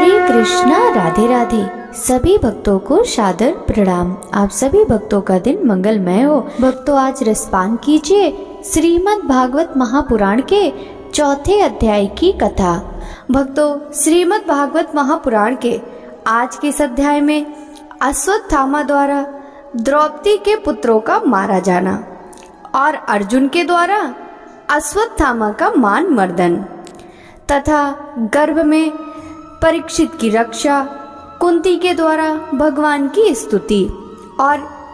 हरे कृष्णा, राधे राधे। सभी भक्तों को सादर प्रणाम। आप सभी भक्तों का दिन मंगलमय हो। भक्तों, आज रसपान कीजिए श्रीमद् भागवत महापुराण के चौथे अध्याय की कथा। भक्तों, श्रीमद् भागवत महापुराण के आज के इस अध्याय में अश्वत्थामा द्वारा द्रौपदी के पुत्रों का मारा जाना और अर्जुन के द्वारा अश्वत्थामा का मान मर्दन तथा गर्भ में परीक्षित की रक्षा, कुंती के द्वारा भगवान की स्तुति और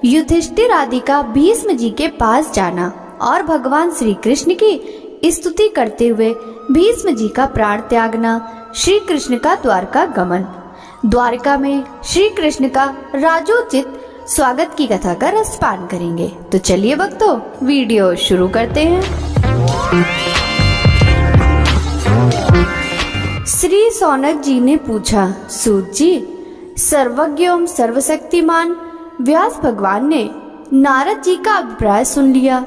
युधिष्ठिर आदि का भीष्म जी के पास जाना और भगवान श्री कृष्ण की स्तुति करते हुए भीष्म जी का प्राण त्यागना, श्री कृष्ण का द्वारका गमन, द्वारका में श्री कृष्ण का राजोचित स्वागत की कथा का रसपान करेंगे। तो चलिए भक्तों, वीडियो शुरू करते हैं। श्री सौनक जी ने पूछा, सूत जी, सर्वज्ञ एवं सर्वशक्तिमान व्यास भगवान ने नारद जी का अभिप्राय सुन लिया,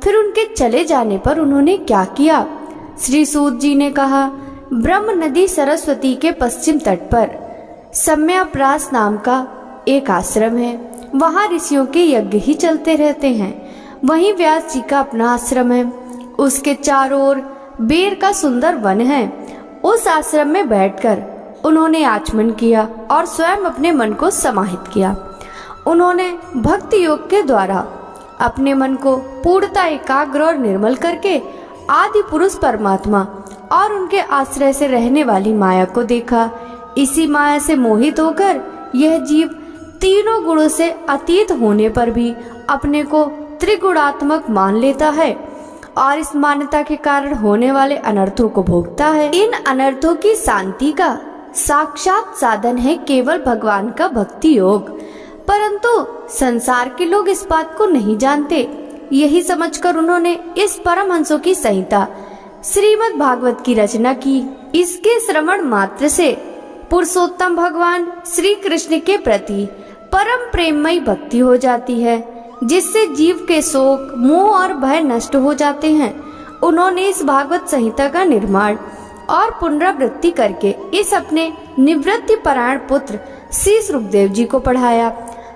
फिर उनके चले जाने पर उन्होंने क्या किया? श्री सूत जी ने कहा, ब्रह्म नदी सरस्वती के पश्चिम तट पर सम्याप्रास नाम का एक आश्रम है। वहाँ ऋषियों के यज्ञ ही चलते रहते हैं। वहीं व्यास जी का अपना आश्रम है। उसके चारों ओर बेर का सुंदर वन है। उस आश्रम में बैठकर उन्होंने आचमन किया और स्वयं अपने मन को समाहित किया। उन्होंने भक्ति योग के द्वारा अपने मन को पूर्णतः एकाग्र और निर्मल करके आदि पुरुष परमात्मा और उनके आश्रय से रहने वाली माया को देखा। इसी माया से मोहित होकर यह जीव तीनों गुणों से अतीत होने पर भी अपने को त्रिगुणात्मक मान लेता है और इस मान्यता के कारण होने वाले अनर्थों को भोगता है। इन अनर्थों की शांति का साक्षात साधन है केवल भगवान का भक्ति योग, परंतु संसार के लोग इस बात को नहीं जानते। यही समझकर उन्होंने इस परमहंसों की संहिता श्रीमद् भागवत की रचना की। इसके श्रवण मात्र से पुरुषोत्तम भगवान श्री कृष्ण के प्रति परम प्रेममयी भक्ति हो जाती है, जिससे जीव के शोक, मोह और भय नष्ट हो जाते हैं। उन्होंने इस भागवत संहिता का निर्माण और पुनरावृत्ति करके इस अपने निवृत्ति परायण पुत्र श्री सुखदेव जी को पढ़ाया।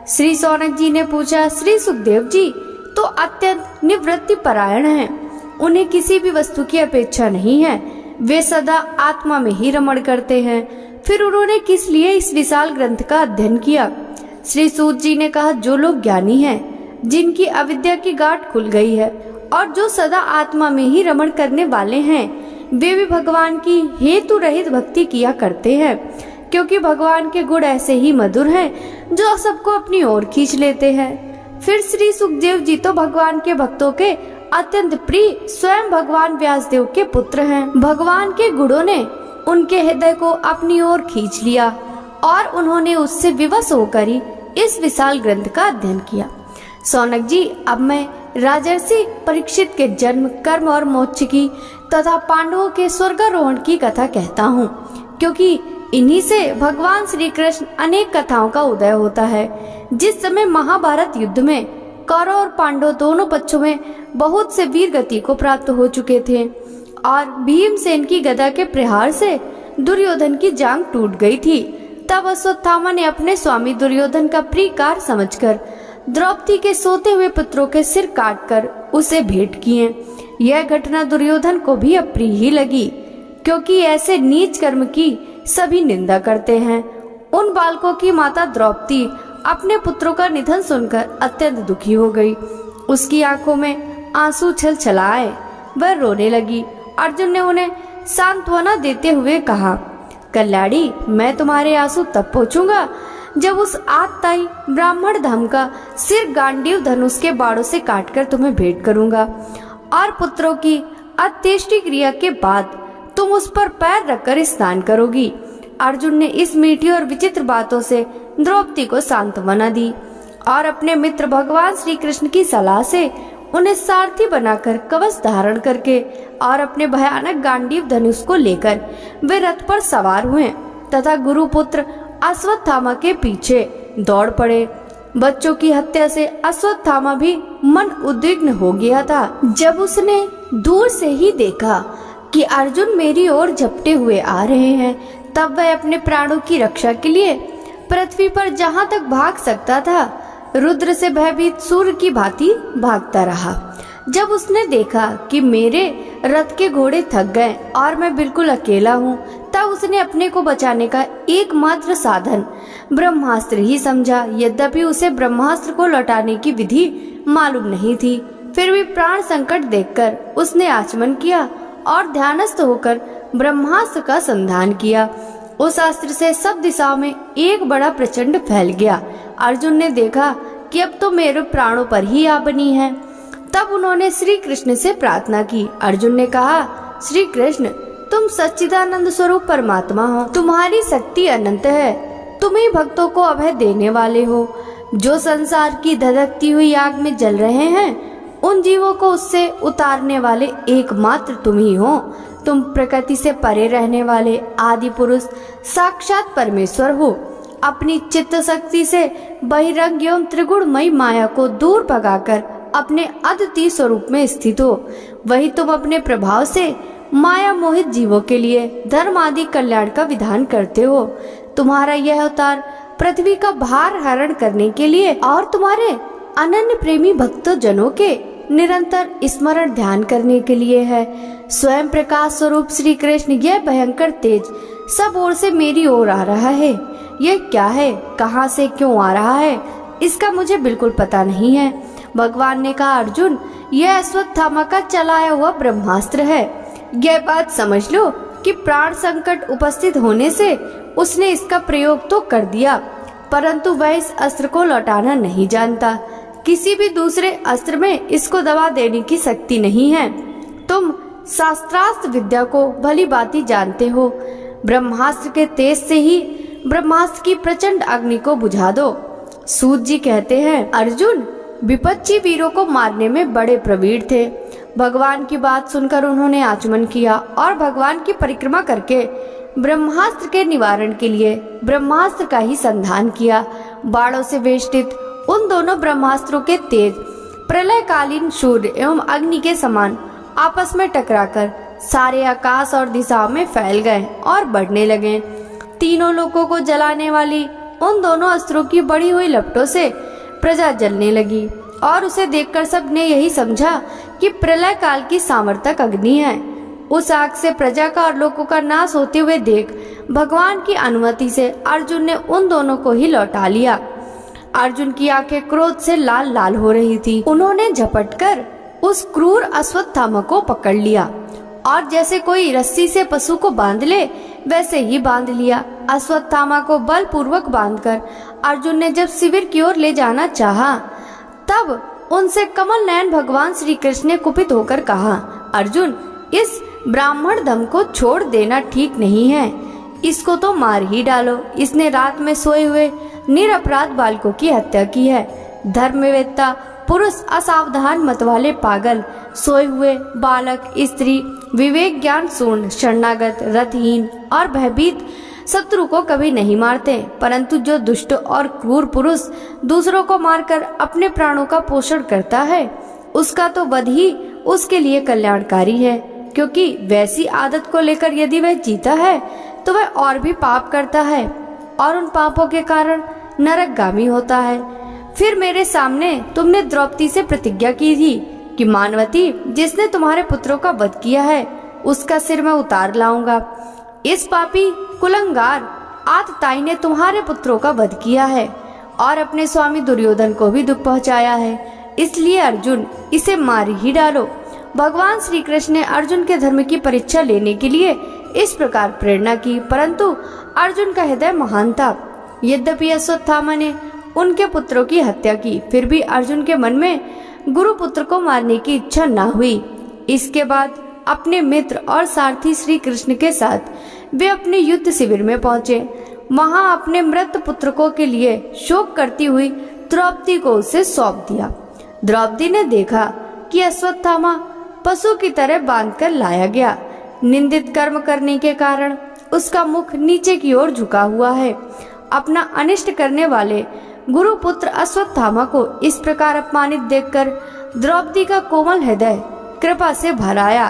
श्री सौनक जी ने पूछा, श्री सुखदेव जी तो अत्यंत निवृत्ति परायण हैं। उन्हें किसी भी वस्तु की अपेक्षा नहीं है। वे सदा आत्मा में ही रमण करते हैं। फिर उन्होंने किस लिए इस विशाल ग्रंथ का अध्ययन किया? श्री सूत जी ने कहा, जो लोग ज्ञानी हैं, जिनकी अविद्या की गांठ खुल गई है और जो सदा आत्मा में ही रमण करने वाले हैं, वे भी भगवान की हेतु रहित भक्ति किया करते हैं, क्योंकि भगवान के गुण ऐसे ही मधुर हैं जो सबको अपनी ओर खींच लेते हैं। फिर श्री सुखदेव जी तो भगवान के भक्तों के अत्यंत प्रिय स्वयं भगवान व्यासदेव के पुत्र हैं। भगवान के गुणों ने उनके हृदय को अपनी ओर खींच लिया और उन्होंने उससे विवश होकर ही इस विशाल ग्रंथ का अध्ययन किया। सौनक जी, अब मैं राजर्षि परीक्षित के जन्म, कर्म और मोक्ष की तथा पांडवों के स्वर्गारोहण की कथा कहता हूँ, क्योंकि इन्हीं से भगवान श्री कृष्ण अनेक कथाओं का उदय होता है। जिस समय महाभारत युद्ध में कौरव और पांडव दोनों पक्षों में बहुत से वीर गति को प्राप्त हो चुके थे और भीमसेन की गदा के प्रहार से दुर्योधन की जांघ टूट गई थी, तब अश्वत्थामा ने अपने स्वामी दुर्योधन का प्रीकार समझकर द्रौपदी के सोते हुए पुत्रों के सिर काटकर उसे भेंट किए। यह घटना दुर्योधन को भी अप्रिय ही लगी, क्योंकि ऐसे नीच कर्म की सभी निंदा करते हैं। उन बालकों की माता द्रौपदी अपने पुत्रों का निधन सुनकर अत्यंत दुखी हो गई। उसकी आंखों में आंसू छलछलाए, वह रोने लगी। अर्जुन ने उन्हें सांत्वना देते हुए कहा, कल्याणी, मैं तुम्हारे आंसू तब पोंछूंगा जब उस आतताई ब्राह्मण धम का सिर गांडीव धनुष के बाणों से काटकर तुम्हें भेंट करूंगा और पुत्रों की अंत्येष्टि क्रिया के बाद तुम उस पर पैर रखकर स्नान करोगी। अर्जुन ने इस मीठी और विचित्र बातों से द्रौपदी को सांत्वना दी और अपने मित्र भगवान श्री कृष्ण की सलाह से उन्हें सारथी बनाकर कवच धारण करके और अपने भयानक गांडीव धनुष को लेकर वे रथ पर सवार हुए तथा गुरुपुत्र अश्वत्थामा के पीछे दौड़ पड़े। बच्चों की हत्या से अश्वत्थामा भी मन उद्विग्न हो गया था। जब उसने दूर से ही देखा कि अर्जुन मेरी ओर झपटे हुए आ रहे हैं, तब वह अपने प्राणों की रक्षा के लिए पृथ्वी पर जहां तक भाग सकता था रुद्र से भयभीत सूर्य की भांति भागता रहा। जब उसने देखा कि मेरे रथ के घोड़े थक गए और मैं बिल्कुल अकेला हूँ, तब उसने अपने को बचाने का एकमात्र साधन ब्रह्मास्त्र ही समझा। यद्यपि उसे ब्रह्मास्त्र को लौटाने की विधि मालूम नहीं थी, फिर भी प्राण संकट देखकर उसने आचमन किया और ध्यानस्थ होकर ब्रह्मास्त्र का संधान किया। उस अस्त्र से सब दिशाओं में एक बड़ा प्रचंड फैल गया। अर्जुन ने देखा कि अब तो मेरे प्राणों पर ही आ बनी है। तब उन्होंने श्री कृष्ण से प्रार्थना की। अर्जुन ने कहा, श्री कृष्ण, तुम सच्चिदानंद स्वरूप परमात्मा हो, तुम्हारी शक्ति अनंत है, तुम ही भक्तों को अभय देने वाले हो। जो संसार की धधकती हुई आग में जल रहे हैं, उन जीवों को उससे उतारने वाले एकमात्र तुम ही हो। तुम प्रकृति से परे रहने वाले आदि पुरुष साक्षात परमेश्वर हो। अपनी चित्त शक्ति से बहिरंग एवं त्रिगुणमयी माया को दूर भगाकर अपने अद्वितीय स्वरूप में स्थित हो। वही तुम अपने प्रभाव से माया मोहित जीवों के लिए धर्म आदि कल्याण का विधान करते हो। तुम्हारा यह अवतार पृथ्वी का भार हरण करने के लिए और तुम्हारे अनन्य प्रेमी भक्तों जनों के निरंतर स्मरण ध्यान करने के लिए है। स्वयं प्रकाश स्वरूप श्री कृष्ण, यह भयंकर तेज सब ओर से मेरी ओर आ रहा है। यह क्या है, कहां से क्यों आ रहा है, इसका मुझे बिल्कुल पता नहीं है। भगवान ने कहा, अर्जुन, यह अश्वत्थामा का चलाया हुआ ब्रह्मास्त्र है। यह बात समझ लो कि प्राण संकट उपस्थित होने से उसने इसका प्रयोग तो कर दिया, परंतु वह इस अस्त्र को लौटाना नहीं जानता। किसी भी दूसरे अस्त्र में इसको दबा देने की शक्ति नहीं है। तुम शास्त्रास्त्र विद्या को भली भांति जानते हो। ब्रह्मास्त्र के तेज से ही ब्रह्मास्त्र की प्रचंड अग्नि को बुझा दो। सूत जी कहते हैं, अर्जुन विपक्षी वीरों को मारने में बड़े प्रवीण थे। भगवान की बात सुनकर उन्होंने आचमन किया और भगवान की परिक्रमा करके ब्रह्मास्त्र के निवारण के लिए ब्रह्मास्त्र का ही संधान किया। बाणों से वेष्टित उन दोनों ब्रह्मास्त्रों के तेज प्रलयकालीन सूर्य एवं अग्नि के समान आपस में टकराकर सारे आकाश और दिशाओं में फैल गए और बढ़ने लगे। तीनों लोगों को जलाने वाली उन दोनों अस्त्रों की बढ़ी हुई लपटों से प्रजा जलने लगी और उसे देखकर सबने यही समझा कि प्रलय काल की सामर्थक अग्नि है। उस आग से प्रजा का और लोगों का नाश होते हुए देख भगवान की अनुमति से अर्जुन ने उन दोनों को ही लौटा लिया। अर्जुन की आंखें क्रोध से लाल लाल हो रही थी। उन्होंने झपटकर उस क्रूर अश्वत्थामा को पकड़ लिया और जैसे कोई रस्सी से पशु को बांध ले वैसे ही बांध लिया। अश्वत्थामा को बलपूर्वक बांधकर अर्जुन ने जब शिविर की ओर ले जाना चाहा, तब उनसे कमल नयन भगवान श्री कृष्ण ने कुपित होकर कहा, अर्जुन, इस ब्राह्मण धम को छोड़ देना ठीक नहीं है, इसको तो मार ही डालो। इसने रात में सोए हुए निरपराध बालकों की हत्या की है। धर्मवेत्ता पुरुष, असावधान मतवाले पागल, सोए हुए बालक, स्त्री, विवेक ज्ञान शून्य, शरणागत, रथहीन और भयभीत शत्रु को कभी नहीं मारते, परंतु जो दुष्ट और क्रूर पुरुष दूसरों को मारकर अपने प्राणों का पोषण करता है, उसका तो वध ही उसके लिए कल्याणकारी है, क्योंकि वैसी आदत को लेकर यदि वह जीता है तो वह और भी पाप करता है और उन पापों के कारण नरकगामी होता है। फिर मेरे सामने तुमने द्रौपदी से प्रतिज्ञा की थी कि मानवती, जिसने तुम्हारे पुत्रों का वध किया है, उसका सिर मैं उतार लाऊंगा। इस पापी कुलंगार आतताई ने तुम्हारे पुत्रों का वध किया है और अपने स्वामी दुर्योधन को भी दुख पहुंचाया है, इसलिए अर्जुन, इसे मार ही डालो। भगवान श्री कृष्ण ने अर्जुन के धर्म की परीक्षा लेने के लिए इस प्रकार प्रेरणा की, परंतु अर्जुन का हृदय महान था। यद्यपि अश्वत्थामा ने उनके पुत्रों की हत्या की, फिर भी अर्जुन के मन में गुरु पुत्र को मारने की इच्छा न हुई। इसके बाद अपने मित्र और सारथी श्री कृष्ण के साथ वे अपने युद्ध शिविर में पहुंचे। वहां अपने मृत पुत्रकों के लिए शोक करती हुई द्रौपदी को उसे सौंप दिया। द्रौपदी ने देखा कि अश्वत्थामा पशु की तरह बांधकर लाया गया। निंदित कर्म करने के कारण उसका मुख नीचे की ओर झुका हुआ है। अपना अनिष्ट करने वाले गुरुपुत्र अश्वत्थामा को इस प्रकार अपमानित देखकर द्रौपदी का कोमल हृदय कृपा से भर आया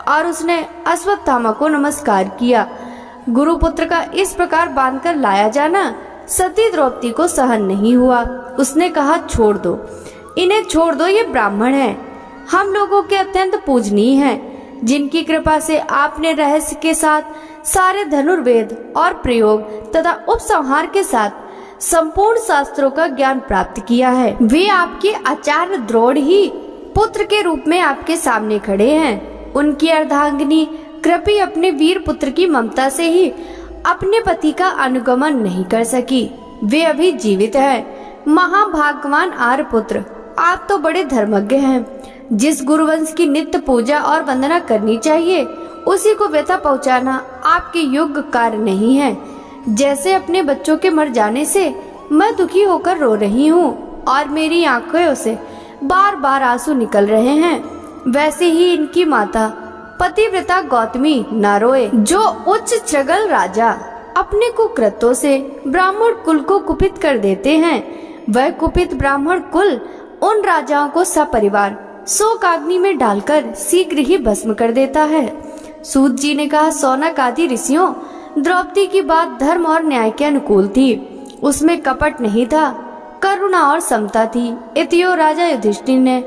और उसने अश्वत्थामा को नमस्कार किया। गुरुपुत्र का इस प्रकार बांधकर लाया जाना सती द्रौपदी को सहन नहीं हुआ। उसने कहा, छोड़ दो, इन्हें छोड़ दो, ये ब्राह्मण हैं, हम लोगों के अत्यंत पूजनीय हैं, जिनकी कृपा से आपने रहस्य के साथ सारे धनुर्वेद और प्रयोग तथा उपसंहार के साथ संपूर्ण शास्त्रों का ज्ञान प्राप्त किया है। वे आपके आचार्य द्रोण ही पुत्र के रूप में आपके सामने खड़े हैं। उनकी अर्धांगिनी कृपी अपने वीर पुत्र की ममता से ही अपने पति का अनुगमन नहीं कर सकी। वे अभी जीवित हैं। महाभाग्यवान आर्यपुत्र, आप तो बड़े धर्मज्ञ हैं। जिस गुरुवंश की नित्य पूजा और वंदना करनी चाहिए, उसी को व्यथा पहुंचाना आपके योग्य कार्य नहीं है। जैसे अपने बच्चों के मर जाने से मैं दुखी होकर रो रही हूँ और मेरी आंखों से बार बार आंसू निकल रहे हैं, वैसे ही इनकी माता पतिव्रता गौतमी न रोए। जो उच्च छगल राजा अपने कुकृत्यों से ब्राह्मण कुल को कुपित कर देते हैं, वह कुपित ब्राह्मण कुल उन राजाओं को सपरिवार शोकाग्नि में डालकर शीघ्र ही भस्म कर देता है। सूत जी ने कहा, सौनक आदि ऋषियों, द्रौपदी की बात धर्म और न्याय के अनुकूल थी। उसमें कपट नहीं था, करुणा और समता थी। इतियो राजा युधिष्ठिर ने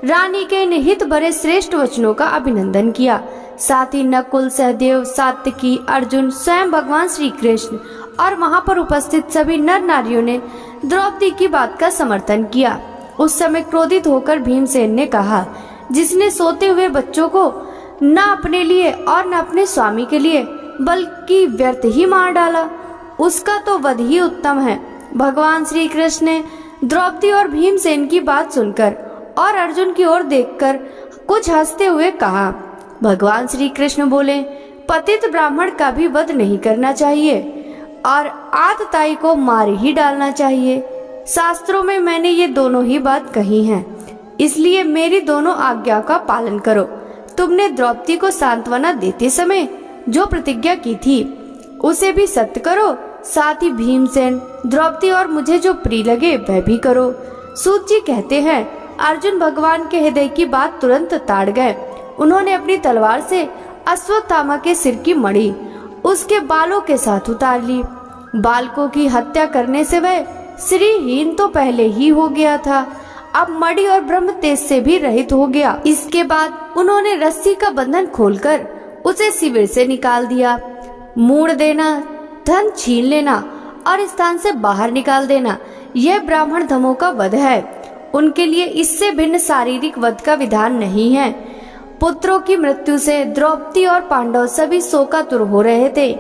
रानी के निहित भरे श्रेष्ठ वचनों का अभिनंदन किया। साथ ही नकुल, सहदेव, सात्यकी, अर्जुन, स्वयं भगवान श्री कृष्ण और वहां पर उपस्थित सभी नर नारियों ने द्रौपदी की बात का समर्थन किया। उस समय क्रोधित होकर भीमसेन ने कहा, जिसने सोते हुए बच्चों को न अपने लिए और न अपने स्वामी के लिए बल्कि व्यर्थ ही मार डाला, उसका तो वध ही उत्तम है। भगवान श्री कृष्ण ने द्रौपदी और भीमसेन की बात सुनकर और अर्जुन की ओर देखकर कुछ हंसते हुए कहा। भगवान श्री कृष्ण बोले, पतित ब्राह्मण का भी वध नहीं करना चाहिए और आतताई को मार ही डालना चाहिए। शास्त्रों में मैंने ये दोनों ही बात कही हैं, इसलिए मेरी दोनों आज्ञा का पालन करो। तुमने द्रौपदी को सांत्वना देते समय जो प्रतिज्ञा की थी, उसे भी सत्य करो। साथ ही भीमसेन, द्रौपदी और मुझे जो प्रिय लगे वह भी करो। सूत जी कहते हैं, अर्जुन भगवान के हृदय की बात तुरंत ताड़ गए। उन्होंने अपनी तलवार से अश्वत्थामा के सिर की मणि उसके बालों के साथ उतार ली। बालकों की हत्या करने से वह श्रीहीन तो पहले ही हो गया था, अब मणि और ब्रह्म तेज से भी रहित हो गया। इसके बाद उन्होंने रस्सी का बंधन खोलकर उसे शिविर से निकाल दिया। मूड़ देना, धन छीन लेना और स्थान से बाहर निकाल देना, यह ब्राह्मण धमों का वध है। उनके लिए इससे भिन्न शारीरिक वध का विधान नहीं है। पुत्रों की मृत्यु से द्रौपदी और पांडव सभी शोकातुर हो रहे थे।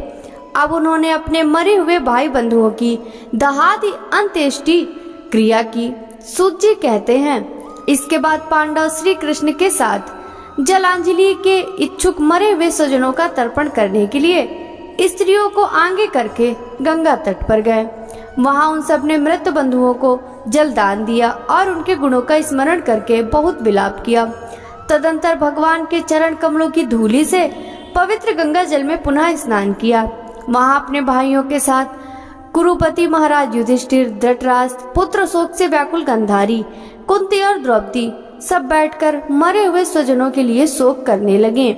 अब उन्होंने अपने मरे हुए भाई बंधुओं की दहादी अंत्येष्टि क्रिया की। सूत जी कहते हैं, इसके बाद पांडव श्री कृष्ण के साथ जलांजलि के इच्छुक मरे हुए स्वजनों का तर्पण करने के लिए स्त्रियों को आगे करके गंगा तट पर गए। वहां उन सब ने मृत बंधुओं को जल दान दिया और उनके गुणों का स्मरण करके बहुत विलाप किया। तदंतर भगवान के चरण कमलों की धूलि से पवित्र गंगा जल में पुनः स्नान किया। वहां अपने भाइयों के साथ कुरुपति महाराज युधिष्ठिर, धृतराष्ट्र, पुत्र शोक से व्याकुल गांधारी, कुंती और द्रौपदी सब बैठकर मरे हुए स्वजनों के लिए शोक करने लगे।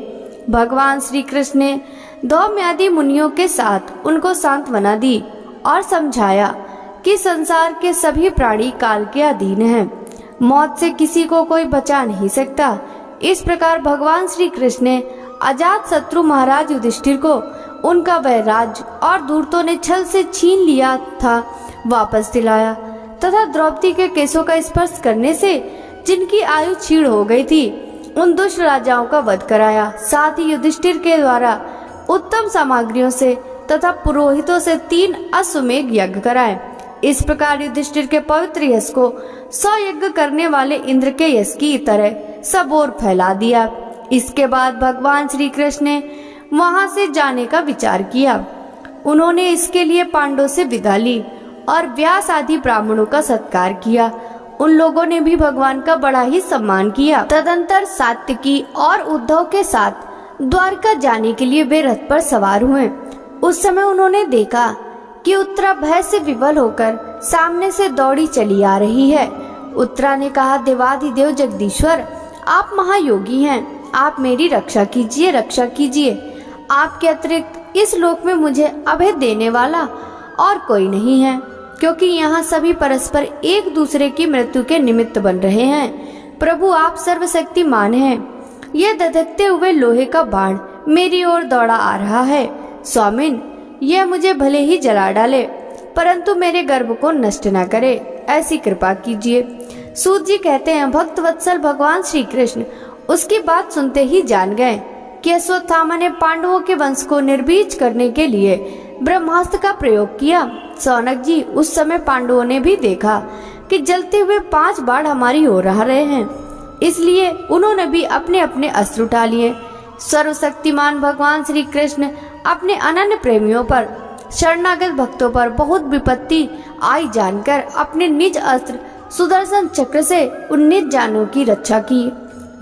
भगवान श्री कृष्ण ने धौम्यादि मुनियों के साथ उनको सांत्वना दी और समझाया कि संसार के सभी प्राणी काल के अधीन हैं, मौत से किसी को कोई बचा नहीं सकता। इस प्रकार भगवान श्री कृष्ण ने अजात शत्रु महाराज युधिष्ठिर को उनका वह राज्य और दूरतों ने छल से छीन लिया था वापस दिलाया तथा द्रौपदी के केशों का स्पर्श करने से जिनकी आयु क्षीण हो गई थी, उन दुष्ट राजाओं का वध कराया। साथ ही युधिष्ठिर के द्वारा उत्तम सामग्रियों से तथा पुरोहितों से 3 अश्वमेध यज्ञ कराए। इस प्रकार युधिष्ठिर के पवित्र यश को 100 यज्ञ करने वाले इंद्र के यश की तरह सब ओर फैला दिया। इसके बाद भगवान श्री कृष्ण ने वहां से जाने का विचार किया। उन्होंने इसके लिए पांडवों से विदा ली और व्यास आदि ब्राह्मणों का सत्कार किया। उन लोगों ने भी भगवान का बड़ा ही सम्मान किया। तदंतर सात्यकी और उद्धव के साथ द्वारका जाने के लिए वे रथ पर सवार हुए। उस समय उन्होंने देखा कि उत्तरा भय से विवल होकर सामने से दौड़ी चली आ रही है। उत्तरा ने कहा, देवाधिदेव जगदीश्वर, आप महायोगी हैं, आप मेरी रक्षा कीजिए, रक्षा कीजिए। आपके अतिरिक्त इस लोक में मुझे अभय देने वाला और कोई नहीं है, क्योंकि यहाँ सभी परस्पर एक दूसरे की मृत्यु के निमित्त बन रहे हैं। प्रभु आप सर्वशक्तिमान हैं। यह धधकते हुए लोहे का बाण मेरी ओर दौड़ा आ रहा है। स्वामिन, यह मुझे भले ही जला डाले, परंतु मेरे गर्भ को नष्ट न करे, ऐसी कृपा कीजिए। सूत जी कहते हैं, भक्त वत्सल भगवान श्री कृष्ण उसकी बात सुनते ही जान गए कि अश्वत्थामा ने पांडवों के वंश को निर्बीज करने के लिए ब्रह्मास्त्र का प्रयोग किया। सौनक जी, उस समय पांडवों ने भी देखा कि जलते हुए 5 बाण हमारी ओर आ रहे हैं, इसलिए उन्होंने भी अपने अपने अस्त्र उठा लिए। सर्वशक्तिमान भगवान श्री कृष्ण अपने अनन्य प्रेमियों पर, शरणागत भक्तों पर बहुत विपत्ति आई जानकर अपने निज अस्त्र सुदर्शन चक्र से उन निज जानों की रक्षा की।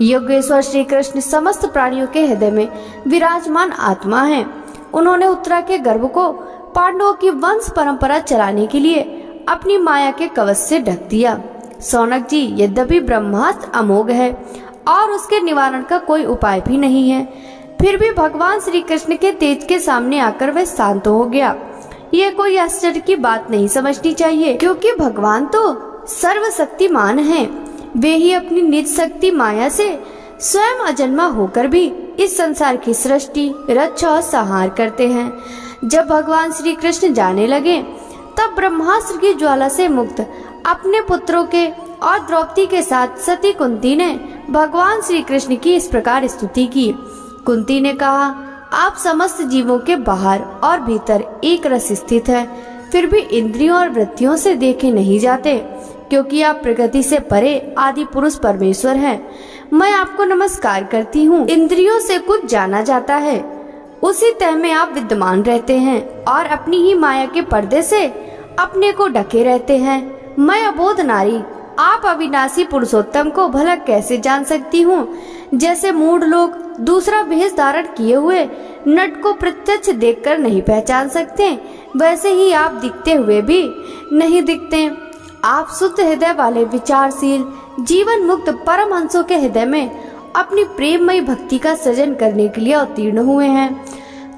योगेश्वर श्री कृष्ण समस्त प्राणियों के हृदय में विराजमान आत्मा हैं। उन्होंने उत्तरा के गर्भ को पांडवों की वंश परंपरा चलाने के लिए अपनी माया के कवच से ढक दिया। सौनक जी, यद्यपि ब्रह्मास्त्र अमोघ है और उसके निवारण का कोई उपाय भी नहीं है, फिर भी भगवान श्री कृष्ण के तेज के सामने आकर वह शांत हो गया। यह कोई आश्चर्य की बात नहीं समझनी चाहिए, क्योंकि भगवान तो सर्वशक्तिमान हैं। वे ही अपनी निज शक्ति माया से स्वयं अजन्मा होकर भी इस संसार की सृष्टि, रक्षा और संहार करते हैं। जब भगवान श्री कृष्ण जाने लगे, तब ब्रह्मास्त्र की ज्वाला से मुक्त अपने पुत्रों के और द्रौपदी के साथ सती कुंती ने भगवान श्री कृष्ण की इस प्रकार स्तुति की। कुंती ने कहा, आप समस्त जीवों के बाहर और भीतर एक रस स्थित है, फिर भी इंद्रियों और वृत्तियों से देखे नहीं जाते, क्योंकि आप प्रकृति से परे आदि पुरुष परमेश्वर हैं। मैं आपको नमस्कार करती हूँ। इंद्रियों से कुछ जाना जाता है, उसी तह में आप विद्यमान रहते हैं और अपनी ही माया के पर्दे से अपने को ढके रहते हैं। मैं अबोध नारी आप अविनाशी पुरुषोत्तम को भला कैसे जान सकती हूँ? जैसे मूढ़ लोग दूसरा भेष धारण किए हुए नट को प्रत्यक्ष देखकर नहीं पहचान सकते, वैसे ही आप दिखते हुए भी नहीं दिखते। आप शुद्ध हृदय वाले विचारशील जीवन मुक्त परमहंसों के हृदय में अपनी प्रेममयी भक्ति का सृजन करने के लिए अवतीर्ण हुए हैं।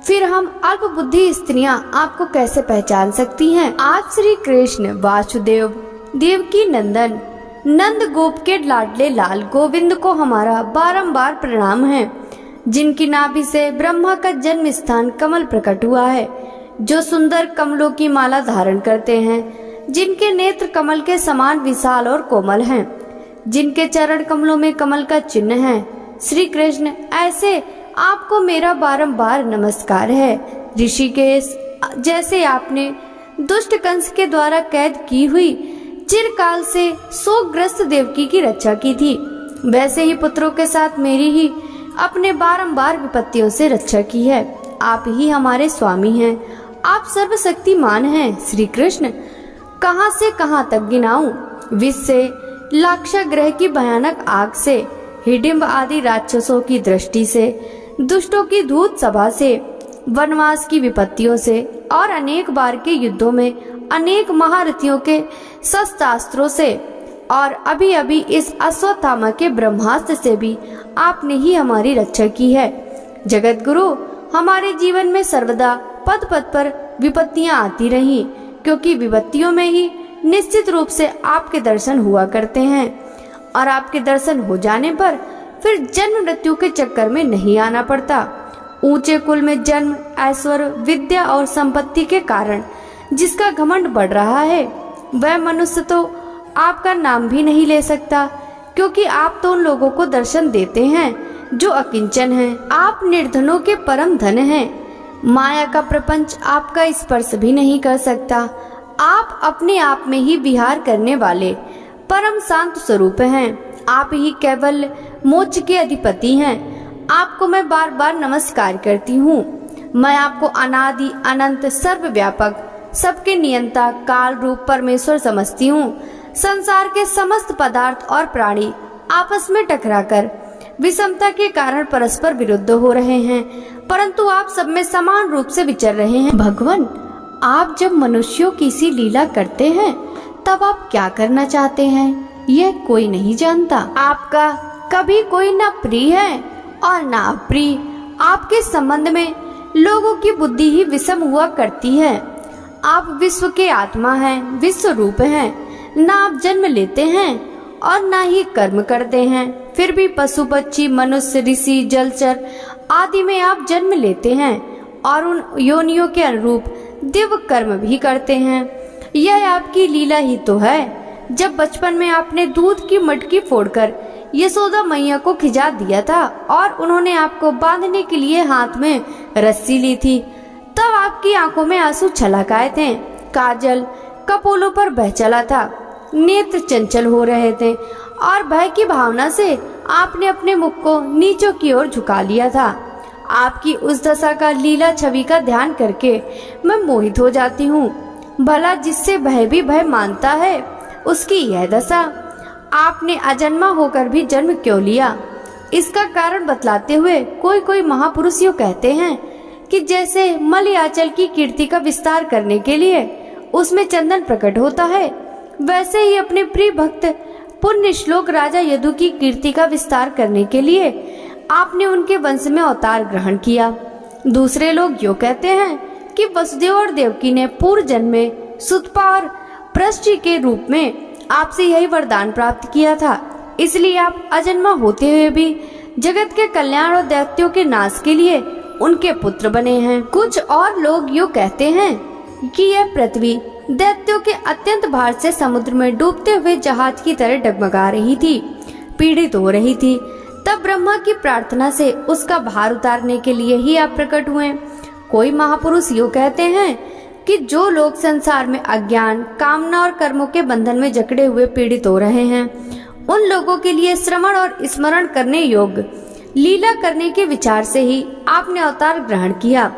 फिर हम अल्प बुद्धि स्त्रियां आपको कैसे पहचान सकती हैं? आप श्री कृष्ण वासुदेव देवकी नंदन नंद गोप के लाडले लाल गोविंद को हमारा बारंबार प्रणाम है, जिनकी नाभि से ब्रह्मा का जन्म स्थान कमल प्रकट हुआ है, जो सुंदर कमलों की माला धारण करते हैं, जिनके नेत्र कमल के समान विशाल और कोमल हैं, जिनके चरण कमलों में कमल का चिन्ह है। श्री कृष्ण, ऐसे आपको मेरा बारंबार नमस्कार है। ऋषिकेश, जैसे आपने दुष्ट कंस के द्वारा कैद की हुई चिरकाल से शोकग्रस्त देवकी की रक्षा की थी, वैसे ही पुत्रों के साथ मेरी ही अपने बारंबार विपत्तियों से रक्षा की है। आप ही हमारे स्वामी हैं, आप सर्वशक्तिमान हैं। श्री कृष्ण, कहां से कहां तक गिनाऊं? विष से, लाक्षागृह की भयानक आग से, हिडिंब आदि राक्षसों की दृष्टि से, दुष्टों की धूत सभा से, वनवास की विपत्तियों से और अनेक बार के युद्धों में अनेक महारथियों के शस्त्रास्त्रों से और अभी अभी इस अश्वत्थामा के ब्रह्मास्त्र से भी आपने ही हमारी रक्षा की है। जगत गुरु, हमारे जीवन में सर्वदा पद पद पर विपत्तियां आती रही, क्योंकि विपत्तियों में ही निश्चित रूप से आपके दर्शन हुआ करते हैं और आपके दर्शन हो जाने पर फिर जन्म मृत्यु के चक्कर में नहीं आना पड़ता। ऊंचे कुल में जन्म, ऐश्वर्य, विद्या और संपत्ति के कारण जिसका घमंड बढ़ रहा है, वह मनुष्य तो आपका नाम भी नहीं ले सकता, क्योंकि आप तो उन लोगों को दर्शन देते हैं जो अकिंचन हैं। आप निर्धनों के परम धन हैं। माया का प्रपंच आपका स्पर्श भी नहीं कर सकता। आप अपने आप में ही विहार करने वाले परम शांत स्वरूप हैं। आप ही केवल मोक्ष के अधिपति हैं। आपको मैं बार बार नमस्कार करती हूँ। मैं आपको अनादि अनंत सर्वव्यापक सबके नियंता काल रूप परमेश्वर समझती हूँ। संसार के समस्त पदार्थ और प्राणी आपस में टकराकर विषमता के कारण परस्पर विरुद्ध हो रहे हैं, परंतु आप सब में समान रूप से विचर रहे हैं। भगवान, आप जब मनुष्यों की सी लीला करते हैं, तब आप क्या करना चाहते हैं, यह कोई नहीं जानता। आपका कभी कोई न प्रिय है और ना अप्रिय। आपके संबंध में लोगों की बुद्धि ही विषम हुआ करती है। आप विश्व के आत्मा हैं, विश्व रूप हैं। ना आप जन्म लेते हैं और ना ही कर्म करते हैं, फिर भी पशु पक्षी मनुष्य ऋषि जलचर आदि में आप जन्म लेते हैं और उन योनियों के अनुरूप दिव्य कर्म भी करते हैं। यह आपकी लीला ही तो है। जब बचपन में आपने दूध की मटकी फोड़कर यशोदा मैया को खिजा दिया था और उन्होंने आपको बांधने के लिए हाथ में रस्सी ली थी, तब आपकी आंखों में आंसू छलक आए थे, काजल कपोलों पर बह चला था, नेत्र चंचल हो रहे थे और भय की भावना से आपने अपने मुख को नीचों की ओर झुका लिया था। आपकी उस दशा का लीला छवि का ध्यान करके मैं मोहित हो जाती हूँ। भला जिससे भय भी भय मानता है उसकी यह दशा। आपने अजन्मा होकर भी जन्म क्यों लिया? इसका कारण बतलाते हुए कोई कोई महापुरुष यूँ कहते हैं कि जैसे मलयाचल की कीर्ति का विस्तार करने के लिए उसमें चंदन प्रकट होता है, वैसे ही अपने प्रिय भक्त पुण्य श्लोक राजा यदु की कीर्ति का विस्तार करने के लिए आपने उनके वंश में अवतार ग्रहण किया। दूसरे लोग यूँ कहते हैं कि वसुदेव और देवकी ने पूर्व जन्म में सुतपा और पृष्टि के रूप में आपसे यही वरदान प्राप्त किया था, इसलिए आप अजन्मा होते हुए भी जगत के कल्याण और दैत्यों के नाश के लिए उनके पुत्र बने हैं। कुछ और लोग यूँ कहते हैं कि यह पृथ्वी दैत्यों के अत्यंत भार से समुद्र में डूबते हुए जहाज की तरह डगमगा रही थी, पीड़ित हो रही थी। तब ब्रह्मा की प्रार्थना से उसका भार उतारने के लिए ही आप प्रकट हुए। कोई महापुरुष यूँ कहते हैं कि जो लोग संसार में अज्ञान, कामना और कर्मों के बंधन में जकड़े हुए पीड़ित हो रहे हैं, उन लोगों के लिए श्रवण और स्मरण करने योग्य लीला करने के विचार से ही आपने अवतार ग्रहण किया।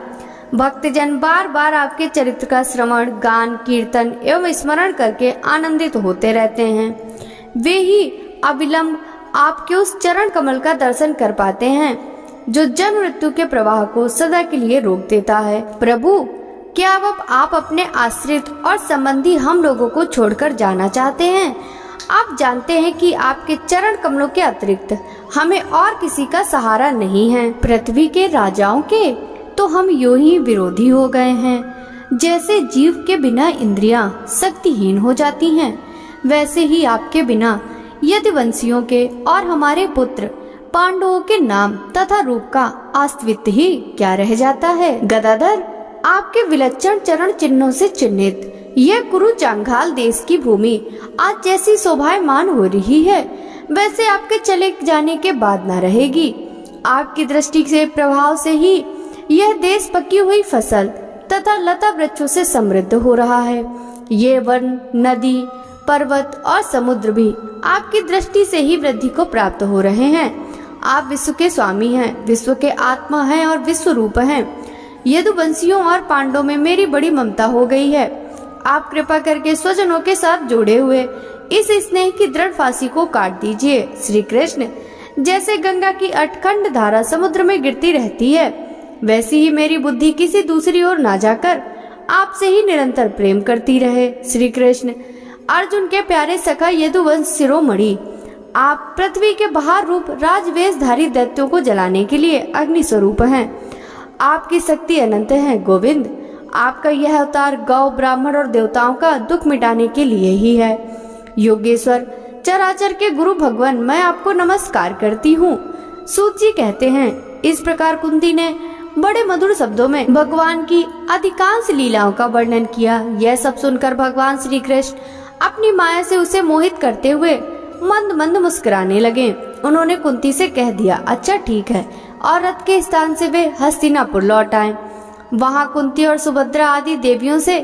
भक्तजन बार बार आपके चरित्र का श्रवण, गान, कीर्तन एवं स्मरण करके आनंदित होते रहते हैं। वे ही अविलंब आपके उस चरण कमल का दर्शन कर पाते हैं जो जन्म मृत्यु के प्रवाह को सदा के लिए रोक देता है। प्रभु, क्या अब आप अपने आश्रित और संबंधी हम लोगों को छोड़कर जाना चाहते हैं? आप जानते हैं कि आपके चरण कमलों के अतिरिक्त हमें और किसी का सहारा नहीं है। पृथ्वी के राजाओं के तो हम यूं ही विरोधी हो गए हैं। जैसे जीव के बिना इंद्रियां शक्तिहीन हो जाती हैं, वैसे ही आपके बिना यदुवंशियों के और हमारे पुत्र पांडवों के नाम तथा रूप का अस्तित्व ही क्या रह जाता है। गदाधर, आपके विलक्षण चरण चिन्हों से चिन्हित यह कुरु चांगाल देश की भूमि आज जैसी शोभायमान हो रही है, वैसे आपके चले जाने के बाद न रहेगी। आपकी दृष्टि से प्रभाव से ही यह देश पकी हुई फसल तथा लता वृक्षों से समृद्ध हो रहा है। ये वन, नदी, पर्वत और समुद्र भी आपकी दृष्टि से ही वृद्धि को प्राप्त हो रहे हैं। आप विश्व के स्वामी हैं, विश्व के आत्मा हैं और विश्व रूप हैं। यदुवंशियों और पांडवों में मेरी बड़ी ममता हो गई है। आप कृपा करके स्वजनों के साथ जुड़े हुए इस स्नेह की दृढ़ फांसी को काट दीजिए। श्री कृष्ण, जैसे गंगा की अटखंड धारा समुद्र में गिरती रहती है, वैसी ही मेरी बुद्धि किसी दूसरी ओर ना जाकर आपसे ही निरंतर प्रेम करती रहे। श्री कृष्ण, अर्जुन के प्यारे सखा यदुवंश शिरोमणि, आप पृथ्वी के बाहर रूप राजवेशधारी दैत्यों को जलाने के लिए अग्नि स्वरूप हैं। आपकी शक्ति अनंत है गोविंद। आपका यह अवतार गौ, ब्राह्मण और देवताओं का दुख मिटाने के लिए ही है। योगेश्वर, चराचर के गुरु भगवान, मैं आपको नमस्कार करती हूँ। सूत जी कहते हैं, इस प्रकार कुंती ने बड़े मधुर शब्दों में भगवान की अधिकांश लीलाओं का वर्णन किया। यह सब सुनकर भगवान श्री कृष्ण अपनी माया से उसे मोहित करते हुए मंद मंद मुस्कुराने लगे। उन्होंने कुंती से कह दिया, अच्छा ठीक है, और रथ के स्थान से वे हस्तिनापुर लौट आए। वहां कुंती और सुभद्रा आदि देवियों से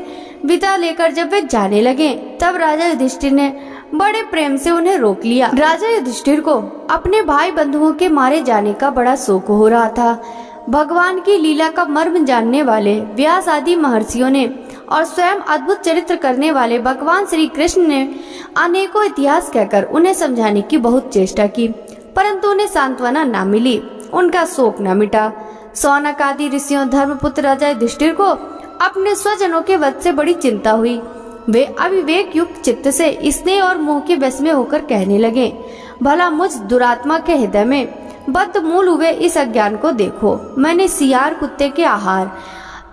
विदा लेकर जब वे जाने लगे, तब राजा युधिष्ठिर ने बड़े प्रेम से उन्हें रोक लिया। राजा युधिष्ठिर को अपने भाई बंधुओं के मारे जाने का बड़ा शोक हो रहा था। भगवान की लीला का मर्म जानने वाले व्यास आदि महर्षियों ने और स्वयं अद्भुत चरित्र करने वाले भगवान श्री कृष्ण ने अनेकों इतिहास कहकर उन्हें समझाने की बहुत चेष्टा की, परंतु उन्हें सांत्वना न मिली, उनका शोक न मिटा। सौनक आदि ऋषियों धर्मपुत्र राजा युधिष्ठिर को अपने स्वजनों के वध से बड़ी चिंता हुई। वे अविवेक युक्त चित्त से स्नेह और मोह के वश में होकर कहने लगे, भला मुझ दुरात्मा के हृदय में बदमूल हुए इस अज्ञान को देखो। मैंने सियार कुत्ते के आहार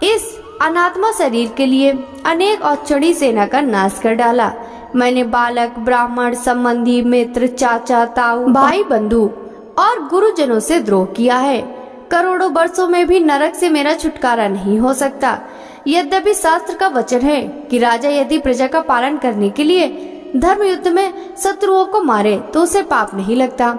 इस अनात्मा शरीर के लिए अनेक औक्षणी सेना का नाश कर डाला। मैंने बालक, ब्राह्मण, संबंधी, मित्र, चाचा, ताऊ, भाई, बंधु और गुरुजनों से द्रोह किया है। करोड़ों वर्षों में भी नरक से मेरा छुटकारा नहीं हो सकता। यद्यपि शास्त्र का वचन है कि राजा यदि प्रजा का पालन करने के लिए धर्म युद्ध में शत्रुओं को मारे तो उसे पाप नहीं लगता,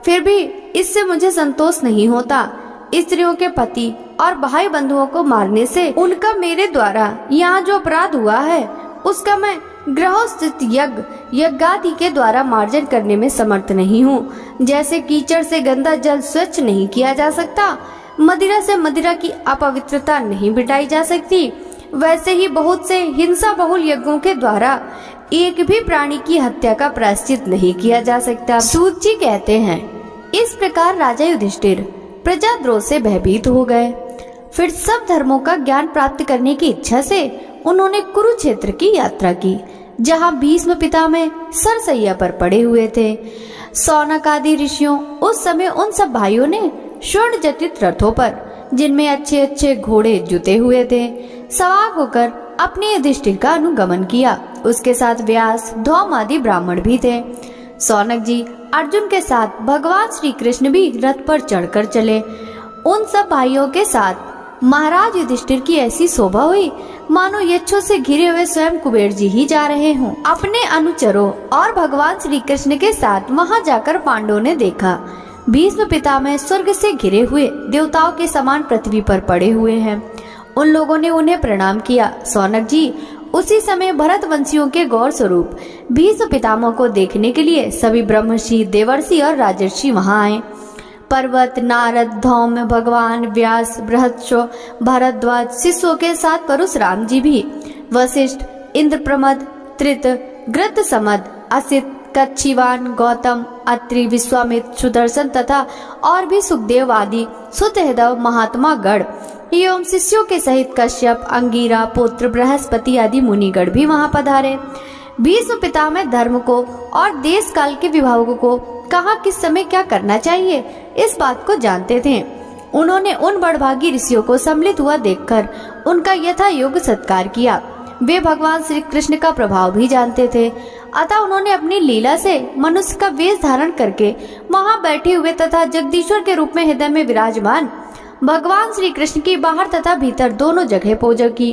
फिर भी इससे मुझे संतोष नहीं होता। स्त्रियों के पति और भाई बंधुओं को मारने से उनका मेरे द्वारा यहाँ जो अपराध हुआ है उसका मैं गृहस्थित यज्ञादि के द्वारा मार्जन करने में समर्थ नहीं हूँ। जैसे कीचड़ से गंदा जल स्वच्छ नहीं किया जा सकता, मदिरा से मदिरा की अपवित्रता नहीं मिटाई जा सकती, वैसे ही बहुत से हिंसा बहुल यज्ञों के द्वारा एक भी प्राणी की हत्या का प्रायश्चित नहीं किया जा सकता। सूत जी कहते हैं, इस प्रकार राजा युधिष्ठिर प्रजाद्रोह से भयभीत हो गए। फिर सब धर्मों का ज्ञान प्राप्त करने की इच्छा से उन्होंने कुरुक्षेत्र की यात्रा की, जहाँ भीष्म पितामह सरसैया पर पड़े हुए थे। सौनक आदि ऋषियों उस समय उन सब भाइयों ने स्वर्ण जटित रथों पर, जिनमें अच्छे अच्छे घोड़े जुते हुए थे, सवार होकर अपने युधिष्ठिर का अनुगमन किया। उसके साथ व्यास, धौम आदि ब्राह्मण भी थे। सौनक जी अर्जुन के साथ भगवान श्री कृष्ण भी रथ पर चढ़कर चले। उन सब भाइयों के साथ महाराज युधिष्ठिर की ऐसी शोभा हुई मानो यक्षों से घिरे हुए स्वयं कुबेर जी ही जा रहे हों। अपने अनुचरों और भगवान श्री कृष्ण के साथ वहां जाकर पांडवों ने देखा भीष्म पितामह स्वर्ग से घिरे हुए देवताओं के समान पृथ्वी पर पड़े हुए हैं। उन लोगों ने उन्हें प्रणाम किया। सौनक जी उसी समय भरत वंशियों के गौर स्वरूप भीष्म पितामह को देखने के लिए सभी ब्रह्मर्षि, देवर्षि और राजर्षि वहां आए। पर्वत, नारद, धौम्य, भगवान, व्यास, बृहस्पति, भारद्वाज शिष्यों के साथ परशुराम जी भी, वशिष्ठ, इंद्रप्रमद, त्रित, गृतसमद, असित, कच्छिवान, गौतम, अत्रि, विश्वामित्र, सुदर्शन तथा और भी सुखदेव आदि सुतहदव महात्मा गण एवं शिष्यों के सहित कश्यप, अंगीरा, पुत्र, बृहस्पति आदि मुनिगण भी वहां पधारे। भीष्म पितामह धर्म को और देश काल के विभागों को कहाँ किस समय क्या करना चाहिए इस बात को जानते थे। उन्होंने उन बड़भागी ऋषियों को सम्मिलित हुआ देखकर उनका यथा योग्य सत्कार किया। वे भगवान श्री कृष्ण का प्रभाव भी जानते थे, अतः उन्होंने अपनी लीला से मनुष्य का वेश धारण करके वहां बैठे हुए तथा जगदीश्वर के रूप में हृदय में विराजमान भगवान श्री कृष्ण की बाहर तथा भीतर दोनों जगह पूजा की।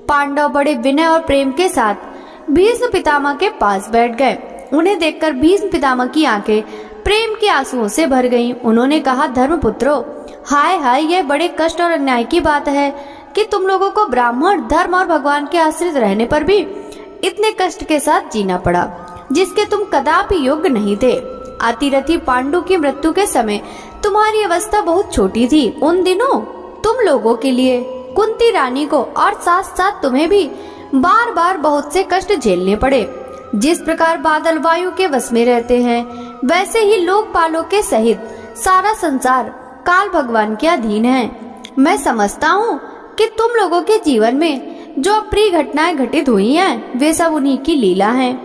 पांडव बड़े विनय और प्रेम के साथ भीष्म पितामह के पास बैठ गए। उन्हें देखकर भीष्म पितामह की आंखें प्रेम के आंसुओं से भर गईं। उन्होंने कहा, धर्मपुत्रों, हाय हाय, यह बड़े कष्ट और अन्याय की बात है कि तुम लोगों को ब्राह्मण धर्म और भगवान के आश्रित रहने पर भी इतने कष्ट के साथ जीना पड़ा, जिसके तुम कदापि योग्य नहीं थे। अतिरथी पांडु की मृत्यु के समय तुम्हारी अवस्था बहुत छोटी थी। उन दिनों तुम लोगों के लिए कुंती रानी को और साथ साथ तुम्हें भी बार बार बहुत से कष्ट झेलने पड़े। जिस प्रकार बादल वायु के वश में रहते हैं, वैसे ही लोकपालों के सहित सारा संसार काल भगवान के अधीन है। मैं समझता हूँ कि तुम लोगों के जीवन में जो अप्रिय घटनाएं घटित हुई हैं, वे सब उन्हीं की लीला हैं।